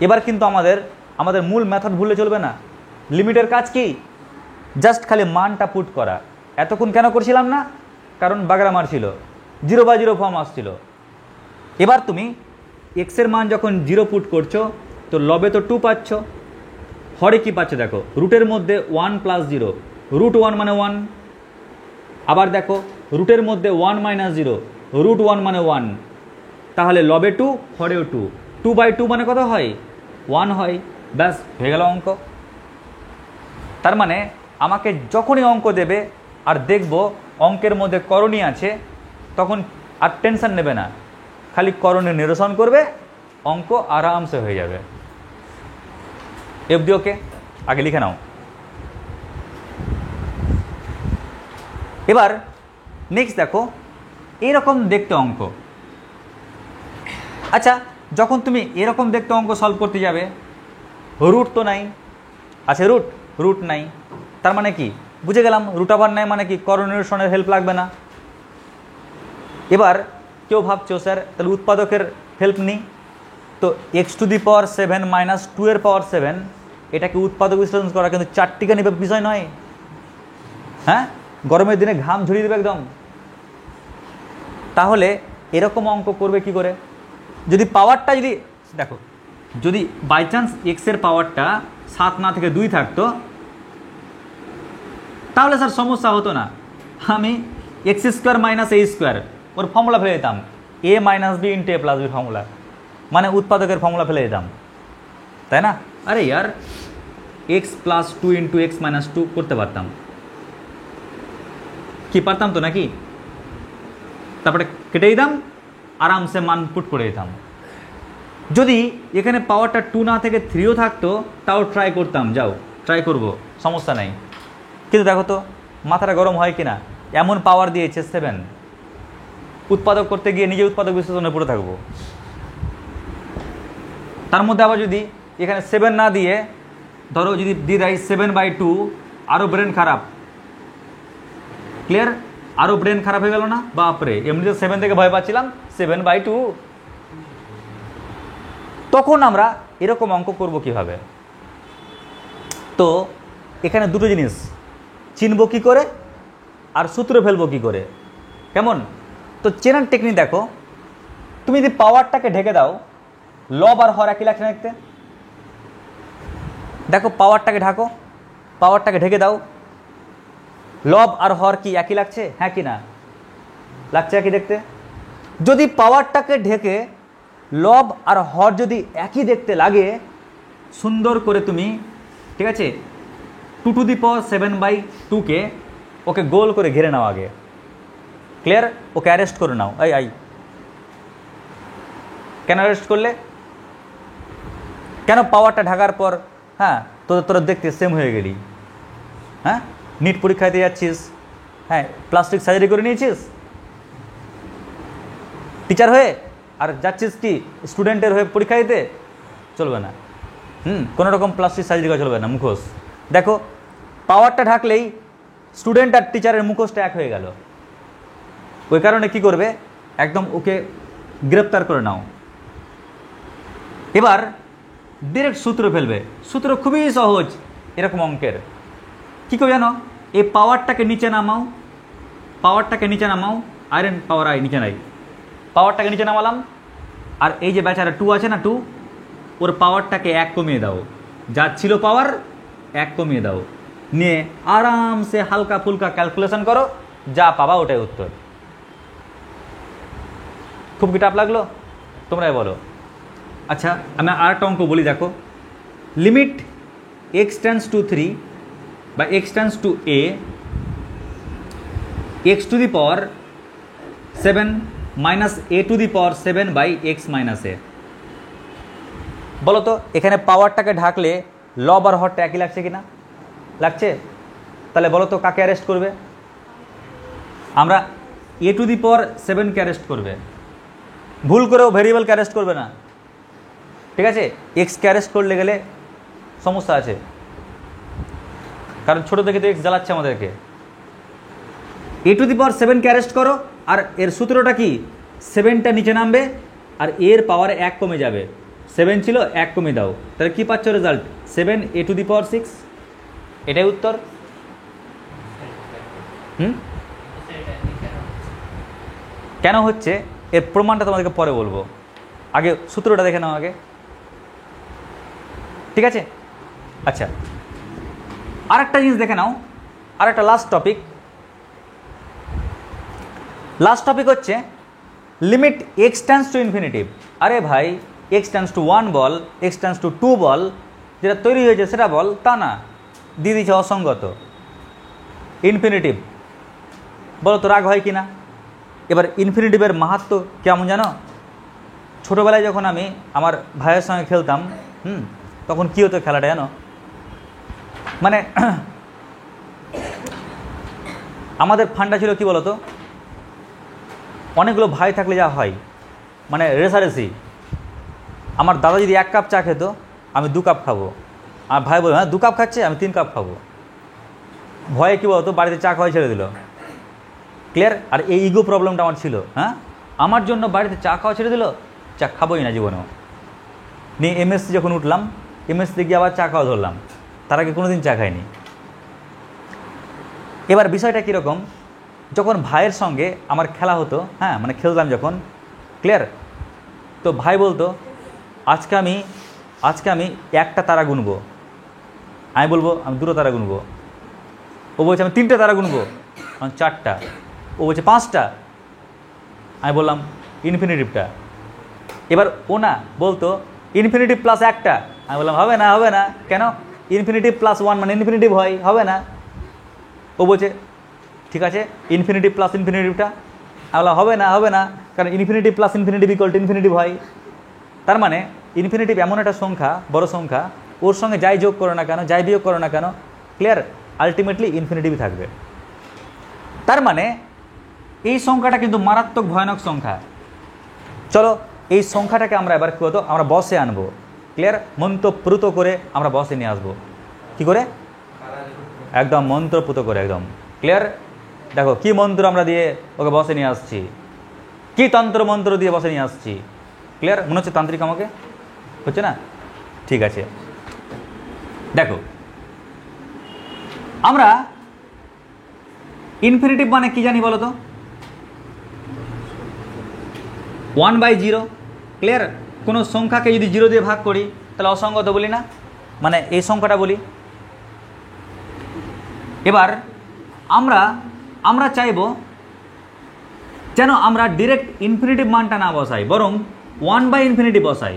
এবার কিন্তু আমাদের মূল মেথড ভুলে চলবে না। লিমিটের কাজ কি? জাস্ট খালি মানটা পুট করা। এতক্ষণ কেন করছিলাম না? কারণ বাগড়া মারছিল, 0/0 ফর্ম আসছিল। এবার তুমি এক্সের মান যখন 0 পুট করছো তো লবে তো 2 পাচ্ছ, হরে কি পাচ্ছ দেখো, রুটের মধ্যে 1 প্লাস 0, রুট 1 মানে 1। আবার দেখো রুটের মধ্যে 1 মাইনাস 0, রুট 1 মানে 1। তাহলে লবে 2, হরেও 2, 2/2 মানে কত হয়? 1 হয়। ব্যাস হয়ে গেল অঙ্ক। তার মানে আমাকে যখনই অঙ্ক দেবে আর দেখব অঙ্কের মধ্যে করণী আছে, তখন আর টেনশন নেবে না, খালি করণের নিরসন করবে, অঙ্ক আরামসে হয়ে যাবে। এফডি ওকে, আগে লিখে নাও। এবার নেক্সট দেখো, এরকম দেখতে অঙ্ক। আচ্ছা, যখন তুমি এরকম দেখতে অঙ্ক সলভ করতে যাবে, রুট তো নাই, আছে রুট নাই। তার মানে কি? বুঝে গেলাম রুট ওভার নাই মানে কি করণ নিরসনের হেল্প লাগবে না। এবার কেউ ভাবছো স্যার তাহলে উৎপাদকের হেল্প নিই, তো x⁷ মাইনাস 2^7 এটাকে উৎপাদক বিশ্লেষণ করা কিন্তু চারটিকা নিবে বিষয় নয়। হ্যাঁ, গরমের দিনে ঘাম ঝরিয়ে দেবে একদম। তাহলে এরকম অঙ্ক করবে কি করে? যদি পাওয়ারটা দেখো, যদি বাই চান্স এক্সের পাওয়ারটা 7 না থেকে 2 থাকতো, তাহলে স্যার সমস্যা হতো না। আমি x² মাইনাস a² ওর ফর্মুলা ফেলে দিতাম, a minus b into a plus b formula, মানে উৎপাদকের ফর্মুলা ফেলে দিতাম, তাই না? আরে ইয়ার x plus 2 into x minus 2 করতে পারতাম, কি পারতাম তো নাকি? তারপরে কেটে দিতাম, আরামসে মান পুট করে দিতাম। যদি এখানে পাওয়ারটা 2 না থেকে 3ও থাকতো, তাও ট্রাই করতাম, যাও ট্রাই করব, সমস্যা নাই। কিন্তু দেখো তো মাথাটা গরম হয় কিনা, এমন পাওয়ার দিয়েছে 7, উৎপাদক করতে গিয়ে নিজে উৎপাদক বিশ্লেষণে পড়ে থাকবো। তার মধ্যে আবার যদি এখানে 7 না দিয়ে ধরো যদি দিয়ে দেয় 7/2, আরও ব্রেন খারাপ। ক্লিয়ার? আরও ব্রেন খারাপ হয়ে গেল না? বাপরে, এমনিতে 7 থেকে ভয় পাচ্ছিলাম, 7/2। তখন আমরা এরকম অঙ্ক করব কিভাবে? তো এখানে দুটো জিনিস চিনব কি করে আর সূত্র ফেলবো কি করে, কেমন? তো চেনার টেকনিক দেখো, তুমি যদি পাওয়ারটাকে ঢেকে দাও, লব আর হর একই লাগছে না দেখতে? দেখো পাওয়ারটাকে ঢাকো, পাওয়ারটাকে ঢেকে দাও, লব আর হর কি একই লাগছে? হ্যাঁ কি না? লাগছে একই দেখতে। যদি পাওয়ারটাকে ঢেকে লব আর হর যদি একই দেখতে লাগে, সুন্দর করে তুমি, ঠিক আছে, 2^7/2কে ওকে গোল করে ঘিরে নাও আগে। ক্লিয়ার? ওকে অ্যারেস্ট করে নাও। আই কেন অ্যারেস্ট করলে? কেন পাওয়ারটা ঢাকার পর হ্যাঁ তোরা দেখতে সেম হয়ে গেলি? হ্যাঁ, নিট পরীক্ষা দিতে যাচ্ছিস, হ্যাঁ প্লাস্টিক সার্জারি করে নিয়েছিস টিচার হয়ে, আর যাচ্ছিস কি স্টুডেন্টের হয়ে পরীক্ষা দিতে? চলবে না। কোনো রকম প্লাস্টিক সার্জারি করা চলবে না, মুখোশ। দেখো পাওয়ারটা ঢাকলেই স্টুডেন্ট আর টিচারের মুখোশটা এক হয়ে গেল। ওই কারণে কি করবে, একদম ওকে গ্রেপ্তার করে নাও। এবার ডিরেক্ট সূত্র ফেলবে। সূত্র খুবই সহজ এরকম অঙ্কের। কী করে জানো? এই পাওয়ারটাকে নিচে নামাও, পাওয়ারটাকে নিচে নামাও, আয়রন পাওয়ার আই নিচে নাই, পাওয়ারটাকে নিচে নামালাম, আর এই যে বেচারা 2 আছে না, 2, ওর পাওয়ারটাকে 1 কমিয়ে দাও, যা ছিল পাওয়ার 1 কমিয়ে দাও, নিয়ে আরামসে হালকা ফুলকা ক্যালকুলেশন করো, যা পাবা ওটাই উত্তর। খুব কি টাফ লাগলো? তোমরাই বলো। আচ্ছা আমি আর একটা অঙ্ক বলি, দেখো, লিমিট x টেন্ডস টু 3 বা x tends to a, x⁷ minus a⁷ x - a। বলো তো এখানে পাওয়ারটাকে ঢাকলে লব আর হরটা একই লাগছে কিনা? লাগছে। তাহলে বলো তো কাকে অ্যারেস্ট করবে? আমরা a⁷কে অ্যারেস্ট করবে, ভুল করেও ভেরিয়েবলকে অ্যারেস্ট করবে না। ঠিক আছে, এক্সকে অ্যারেস্ট করলে গেলে সমস্যা আছে, কারণ ছোটো থেকে তো এক্স জ্বালাচ্ছে আমাদেরকে। a⁴কে অ্যারেস্ট করো, আর এর সূত্রটা কি, 7টা নিচে নামবে আর এর পাওয়ারে 1 কমে যাবে। 7 ছিল, 1 কমে দাও, তাহলে কী পাচ্ছ রেজাল্ট, 7a⁶। এটাই উত্তর। কেন হচ্ছে এর প্রমাণটা তোমাদেরকে পরে বলবো, আগে সূত্রটা দেখে নাও আগে, ঠিক আছে। আচ্ছা, আরেকটা জিনিস দেখে নাও, আরেকটা লাস্ট টপিক হচ্ছে limit x tends to infinitive. আরে ভাই, x tends to 1 ball, x tends to 2 বল, যেটা তৈরি হয়েছে সেটা বল, তা না, দিয়ে দিচ্ছে অসঙ্গত ইনফিনিটিভ। বলো তো রাগ হয় কি না? এবার ইনফিনিটিভের মাহাত্ম্য কেমন জানো? ছোটোবেলায় যখন আমি আমার ভাইয়ের সঙ্গে খেলতাম, তখন কী হতো খেলাটা জানো, মানে আমাদের ফান্ডা ছিল কি বলতো, অনেকগুলো ভাই থাকলে যা হয়, মানে রেসারেসি। আমার দাদা যদি 1 কাপ চা খেত, আমি 2 কাপ খাবো, আর ভাই বলবে হ্যাঁ 2 কাপ খাচ্ছে, আমি 3 কাপ খাবো। ভয়ে কী বলতো, বাড়িতে চা খাওয়াই ছেড়ে দিল। ক্লিয়ার? আর এই ইগো প্রবলেমটা আমার ছিল, হ্যাঁ, আমার জন্য বাড়িতে চা খাওয়া ছেড়ে দিল, চা খাবোই না জীবনেও। নিয়ে এমএসসি যখন উঠলাম, এমএসসি গিয়ে আবার চা খাওয়া ধরলাম, তার আগে কোনো দিন চা খাইনি। এবার বিষয়টা কীরকম, যখন ভাইয়ের সঙ্গে আমার খেলা হতো, হ্যাঁ মানে খেলতাম যখন, ক্লিয়ার, তো ভাই বলতো আজকে আমি 1টা তারা গুনবো, আমি বলবো আমি 2টো তারা গুনবো, ও বলছে আমি 3টে তারা গুনবো, আমি 4টা, ও বলছে 5টা, আমি বললাম ইনফিনিটিভটা। এবার ও না বলতো ইনফিনিটিভ প্লাস 1টা, আমি বললাম হবে না, কেন, ইনফিনিটিভ প্লাস 1 মানে ইনফিনিটিভ হয়, হবে না। ও বলছে ঠিক আছে ইনফিনিটিভ প্লাস ইনফিনিটিভটা, আমি বললাম হবে না, কারণ infinitive plus infinitive equal to infinitive হয়। তার মানে ইনফিনিটিভ এমন একটা সংখ্যা, বড় সংখ্যা, ওর সঙ্গে যাই যোগ করো না কেন, যাই বিয়োগ করো না কেন, ক্লিয়ার, আলটিমেটলি ইনফিনিটিভই থাকবে। তার মানে এই সংখ্যাটা কিন্তু মারাত্মক ভয়ানক সংখ্যা। চলো এই সংখ্যাটাকে আমরা এবার কী হতো, আমরা বসে আনবো, ক্লিয়ার, মন্ত্রপ্রুত করে আমরা বসে নিয়ে আসবো। কি করে? একদম মন্ত্রপ্রুত করে, একদম ক্লিয়ার। দেখো কি মন্ত্র আমরা দিয়ে ওকে বসে নিয়ে আসছি, কি তন্ত্র মন্ত্র দিয়ে বসে নিয়ে আসছি, ক্লিয়ার? মনে হচ্ছে তান্ত্রিক আমাকে, হচ্ছে না? ঠিক আছে, দেখো আমরা ইনফিনিটিভ মানে কি জানি বলো তো, 1/0, ক্লিয়ার। কোনো সংখ্যাকে যদি 0 দিয়ে ভাগ করি তাহলে অসঙ্গত বলি না, মানে এই সংখ্যাটা বলি। এবার আমরা চাইব যেন আমরা ডিরেক্ট ইনফিনিটিভ মানটা না বসাই, বরং 1/∞ বসাই।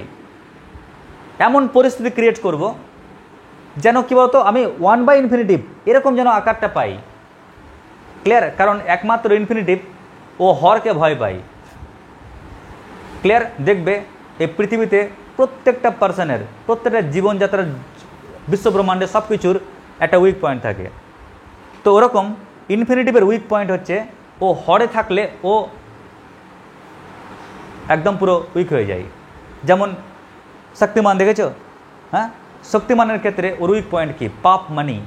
এমন পরিস্থিতি ক্রিয়েট করব যেন কি বলতো, আমি 1/∞ এরকম যেন আকারটা পাই, ক্লিয়ার। কারণ একমাত্র ইনফিনিটিভ ও হরকে ভয় পাই, ক্লিয়ার। দেখবে এই পৃথিবীতে প্রত্যেকটা পার্সনের, প্রত্যেকটা জীবনযাত্রার, বিশ্বব্রহ্মাণ্ডের সব কিছুর একটা উইক পয়েন্ট থাকে। তো ওরকম ইনফিনিটিভের উইক পয়েন্ট হচ্ছে ও হরে থাকলে ও একদম পুরো উইক হয়ে যায়। যেমন শক্তিমান দেখেছো, হ্যাঁ, শক্তিমানের ক্ষেত্রে ওর উইক পয়েন্ট কি, পাপ মানি,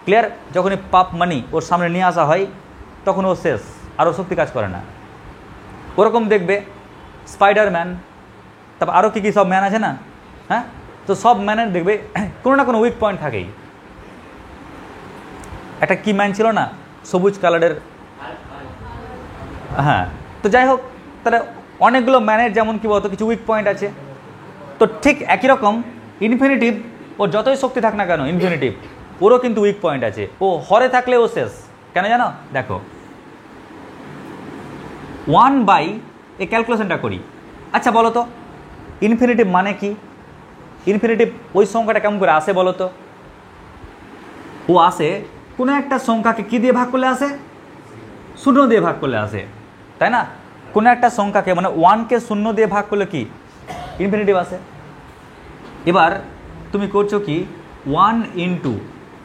ক্লিয়ার। যখনই পাপ মানি ওর সামনে নিয়ে আসা হয় তখন ও শেষ, আর ও শক্তি কাজ করে না। ওরকম দেখবে স্পাইডারম্যান, তারপর আরও কী সব ম্যান আছে না, হ্যাঁ, তো সব ম্যানের দেখবে কোনো না কোনো উইক পয়েন্ট থাকেই। একটা কি ম্যান ছিল না, সবুজ কালারের, হ্যাঁ, তো যাই হোক, তাহলে অনেকগুলো ম্যানের যেমন কি বলতো কিছু উইক পয়েন্ট আছে। তো ঠিক একই রকম ইনফিনিটিভ, ওর যতই শক্তি থাক না কেন ইনফিনিটিভ, ওরও কিন্তু উইক পয়েন্ট আছে। ও হরে থাকলে ও শেষ, কেন জানো? দেখো 1/, এই ক্যালকুলেশনটা করি। আচ্ছা বলো তো ইনফিনিটিভ মানে কি? ইনফিনিটিভ ওই সংখ্যাটা কেমন করে আসে বলো তো? ও আসে কোনো একটা সংখ্যাকে কি দিয়ে ভাগ করলে আসে? 0 দিয়ে ভাগ করলে আসে, তাই না? কোনো একটা সংখ্যাকে মানে 1কে 0 দিয়ে ভাগ করলে কি ইনফিনিটিভ আসে। এবার তুমি করছো কি, 1 ইন্টু,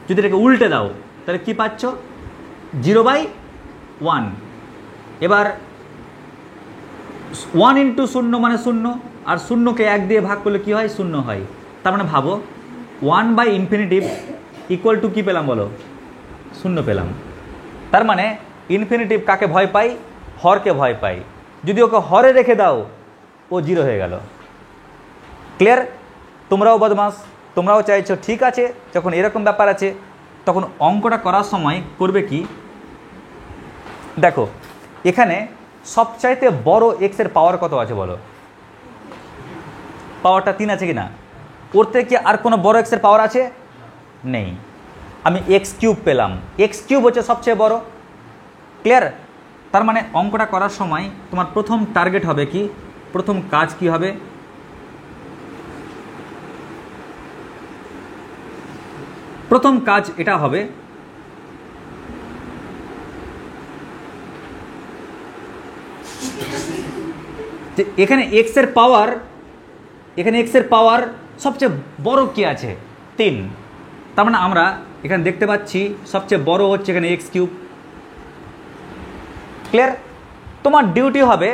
যদি এটাকে উল্টে দাও তাহলে কি পাচ্ছ, 0/1। এবার 1 ইন্টু 0 মানে 0, আর শূন্যকে 1 দিয়ে ভাগ করলে কি হয়? শূন্য হয়। তার মানে ভাবো 1/ইনফিনিটিভ ইকুয়াল টু কী পেলাম বলো? শূন্য পেলাম। তার মানে ইনফিনিটিভ কাকে ভয় পাই? হরকে ভয় পাই। যদি ওকে হরে রেখে দাও ও 0 হয়ে গেল। ক্লিয়ার? তোমরাও বদমাস, তোমরাও চাইছো ঠিক আছে, যখন এরকম ব্যাপার আছে তখন অঙ্কটা করার সময় করবে কি? দেখো এখানে সবচাইতে বড় এক্সের পাওয়ার কত আছে বলো? পাওয়ারটা 3 আছে কি না? ওর থেকে কি আর কোনো বড় এক্সের পাওয়ার আছে? নেই। আমি x³ পেলাম, x³ হচ্ছে সবচেয়ে বড়। ক্লিয়ার? তার মানে অঙ্কটা করার সময় তোমার প্রথম টার্গেট হবে কি, প্রথম কাজ কি হবে? প্রথম কাজ এটা হবে যে এখানে x এর পাওয়ার, এখানে x এর পাওয়ার সবচেয়ে বড় কি আছে? 3। তার মানে আমরা এখানে দেখতে পাচ্ছি সবচেয়ে বড় হচ্ছে এখানে x³। ক্লিয়ার? তোমার ডিউটি হবে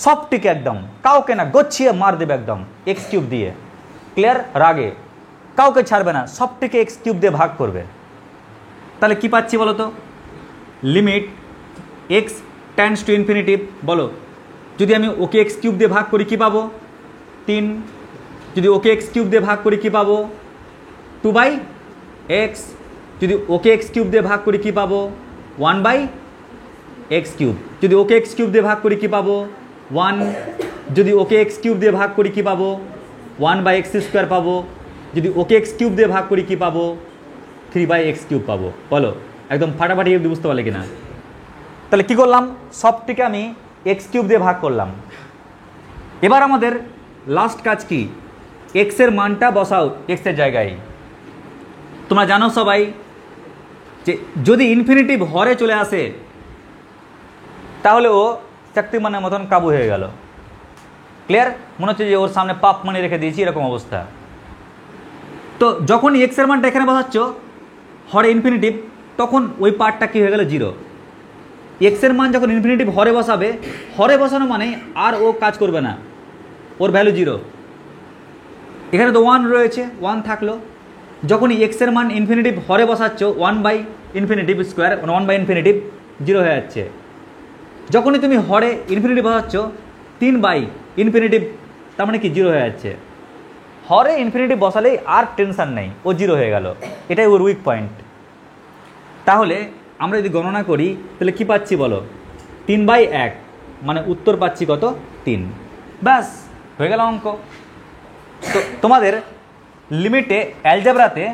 সবটিকে একদম কাউকে না গচ্ছিয়ে মার দেবে একদম x³ দিয়ে। ক্লিয়ার? রাগে কাউকে ছাড়বে না, সবটিকে x³ দিয়ে ভাগ করবে। তাহলে কি পাচ্ছি বলো তো? Limit x tends to infinitive, বলো যদি আমি ওকে x³ দিয়ে ভাগ করি কি পাবো? 3। যদি ওকে x³ দিয়ে ভাগ করি কি পাবো? 2/x। যদি ওকে x³ দিয়ে ভাগ করি কি পাবো? 1/x³। যদি ওকে x³ দিয়ে ভাগ করি কি পাবো? 1। যদি ওকে x³ দিয়ে ভাগ করি কি পাবো? 1/x² পাবো। যদি ওকে x³ দিয়ে ভাগ করি কি পাবো? 3/x³ পাবো। বলো একদম ফাটাফাটি বুঝতে পারলে কিনা? তাহলে কি করলাম? সবটিকে আমি x³ দিয়ে ভাগ করলাম। এবার আমাদের লাস্ট কাজ কি? x এর মানটা বসাও x এর জায়গায়। তোমরা জানো সবাই যে যদি ইনফিনিটিভ হরে চলে আসে তাহলে ও শক্তিমানের মতন কাবু হয়ে গেল। ক্লিয়ার? মনে হচ্ছে যে ওর সামনে পাপ মানে রেখে দিয়েছি, এরকম অবস্থা। তো যখন x এর মানটা এখানে বসাচ্ছ হরে ইনফিনিটিভ, তখন ওই পার্টটা কি হয়ে গেল? 0। x এর মান যখন ইনফিনিটিভ হরে বসাবে, হরে বসানো মানে আর ও কাজ করবে না, ওর ভ্যালু 0। এখানে তো 1 রয়েছে, 1 থাকলো। যখনই x এর মান ইনফিনিটিভ হরে বসাচ্ছ 1/ইনফিনিটিভ², 1/ইনফিনিটিভ 0 হয়ে যাচ্ছে। যখনই তুমি হরে ইনফিনিটিভ বসাচ্ছ 3/ইনফিনিটিভ, তার মানে কি 0 হয়ে যাচ্ছে। হরে ইনফিনিটিভ বসালেই আর টেনশন নেই, ও 0 হয়ে গেল। এটাই ওর উইক পয়েন্ট। তাহলে আমরা যদি গণনা করি তাহলে কি পাচ্ছি বলো? 3/1, মানে উত্তর পাচ্ছি কত? 3। ব্যাস হয়ে গেল অঙ্ক। তো তোমাদের লিমিটে অ্যালজেব্রাতে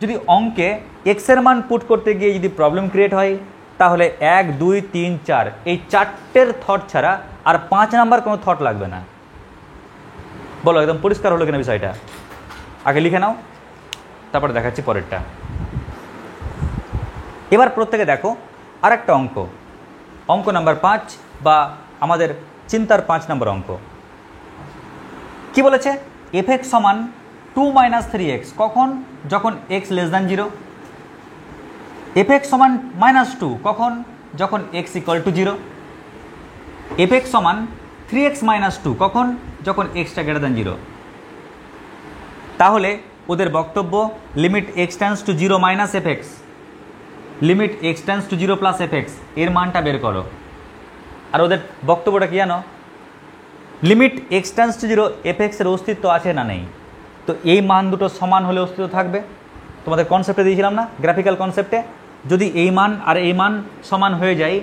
যদি অঙ্কে x এর মান পুট করতে গিয়ে যদি প্রবলেম ক্রিয়েট হয় তাহলে 1, 2, 3, 4 এই 4টের থট ছাড়া আর 5 নাম্বার কোনো থট লাগবে না। বলো একদম পরিষ্কার হলো কিনা বিষয়টা? আগে লিখে নাও, তারপরে দেখাচ্ছি পরেরটা। এবার প্রত্যেকে দেখো আরেকটা অঙ্ক, অঙ্ক নাম্বার 5 বা আমাদের চিন্তার 5 নম্বর অঙ্ক। কি বলেছে? fx সমান 2 - 3x কখন? যখন x <0। fx সমান -2 কখন? যখন x = 0। fx সমান 3x - 2 কখন? যখন x টা > 0। তাহলে ওদের বক্তব্য limit x tends to 0 - fx, limit x tends to 0 + fx এর মানটা বের করো। আর ওদের বক্তব্যটা কি জানো? Limit x tends to 0 fx এর অস্তিত্ব আছে না নেই? তো এই মান দুটো সমান হলে অস্তিত্ব থাকবে। তোমাদের কনসেপ্টে দিয়েছিলাম না, গ্রাফিক্যাল কনসেপ্টে, যদি এই মান আর এই মান সমান হয়ে যায়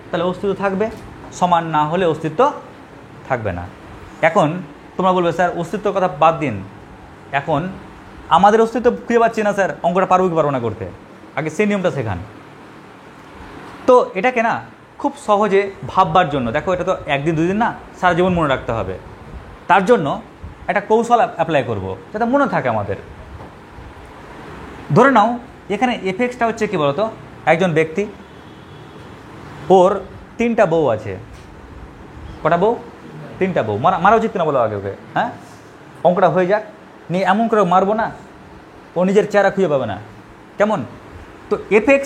তাহলে অস্তিত্ব থাকবে, সমান না হলে অস্তিত্ব থাকবে না। এখন তোমরা বলবে স্যার অস্তিত্বের কথা বাদ দিন, এখন আমাদের অস্তিত্ব খুঁজে পাচ্ছি না স্যার, অঙ্কটা পারবো কি পারবো না করতে, আগে সেই নিয়মটা শেখান। তো এটাকে না খুব সহজে ভাববার জন্য, দেখো এটা তো একদিন দুদিন না, সারা জীবন মনে রাখতে হবে। তার জন্য একটা কৌশল অ্যাপ্লাই করব যাতে মনে থাকে আমাদের। ধরে নাও এখানে fxটা হচ্ছে কি বলতো? একজন ব্যক্তি, ওর 3টা বউ আছে। কটা বউ? 3টা বউ। মারা উচিত না বলো আগে ওকে? হ্যাঁ, অঙ্কটা হয়ে যাক, নিয়ে এমন করে মারবো না ও নিজের চেহারা খুঁজে পাবে না, কেমন? তো fx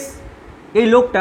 এই লোকটা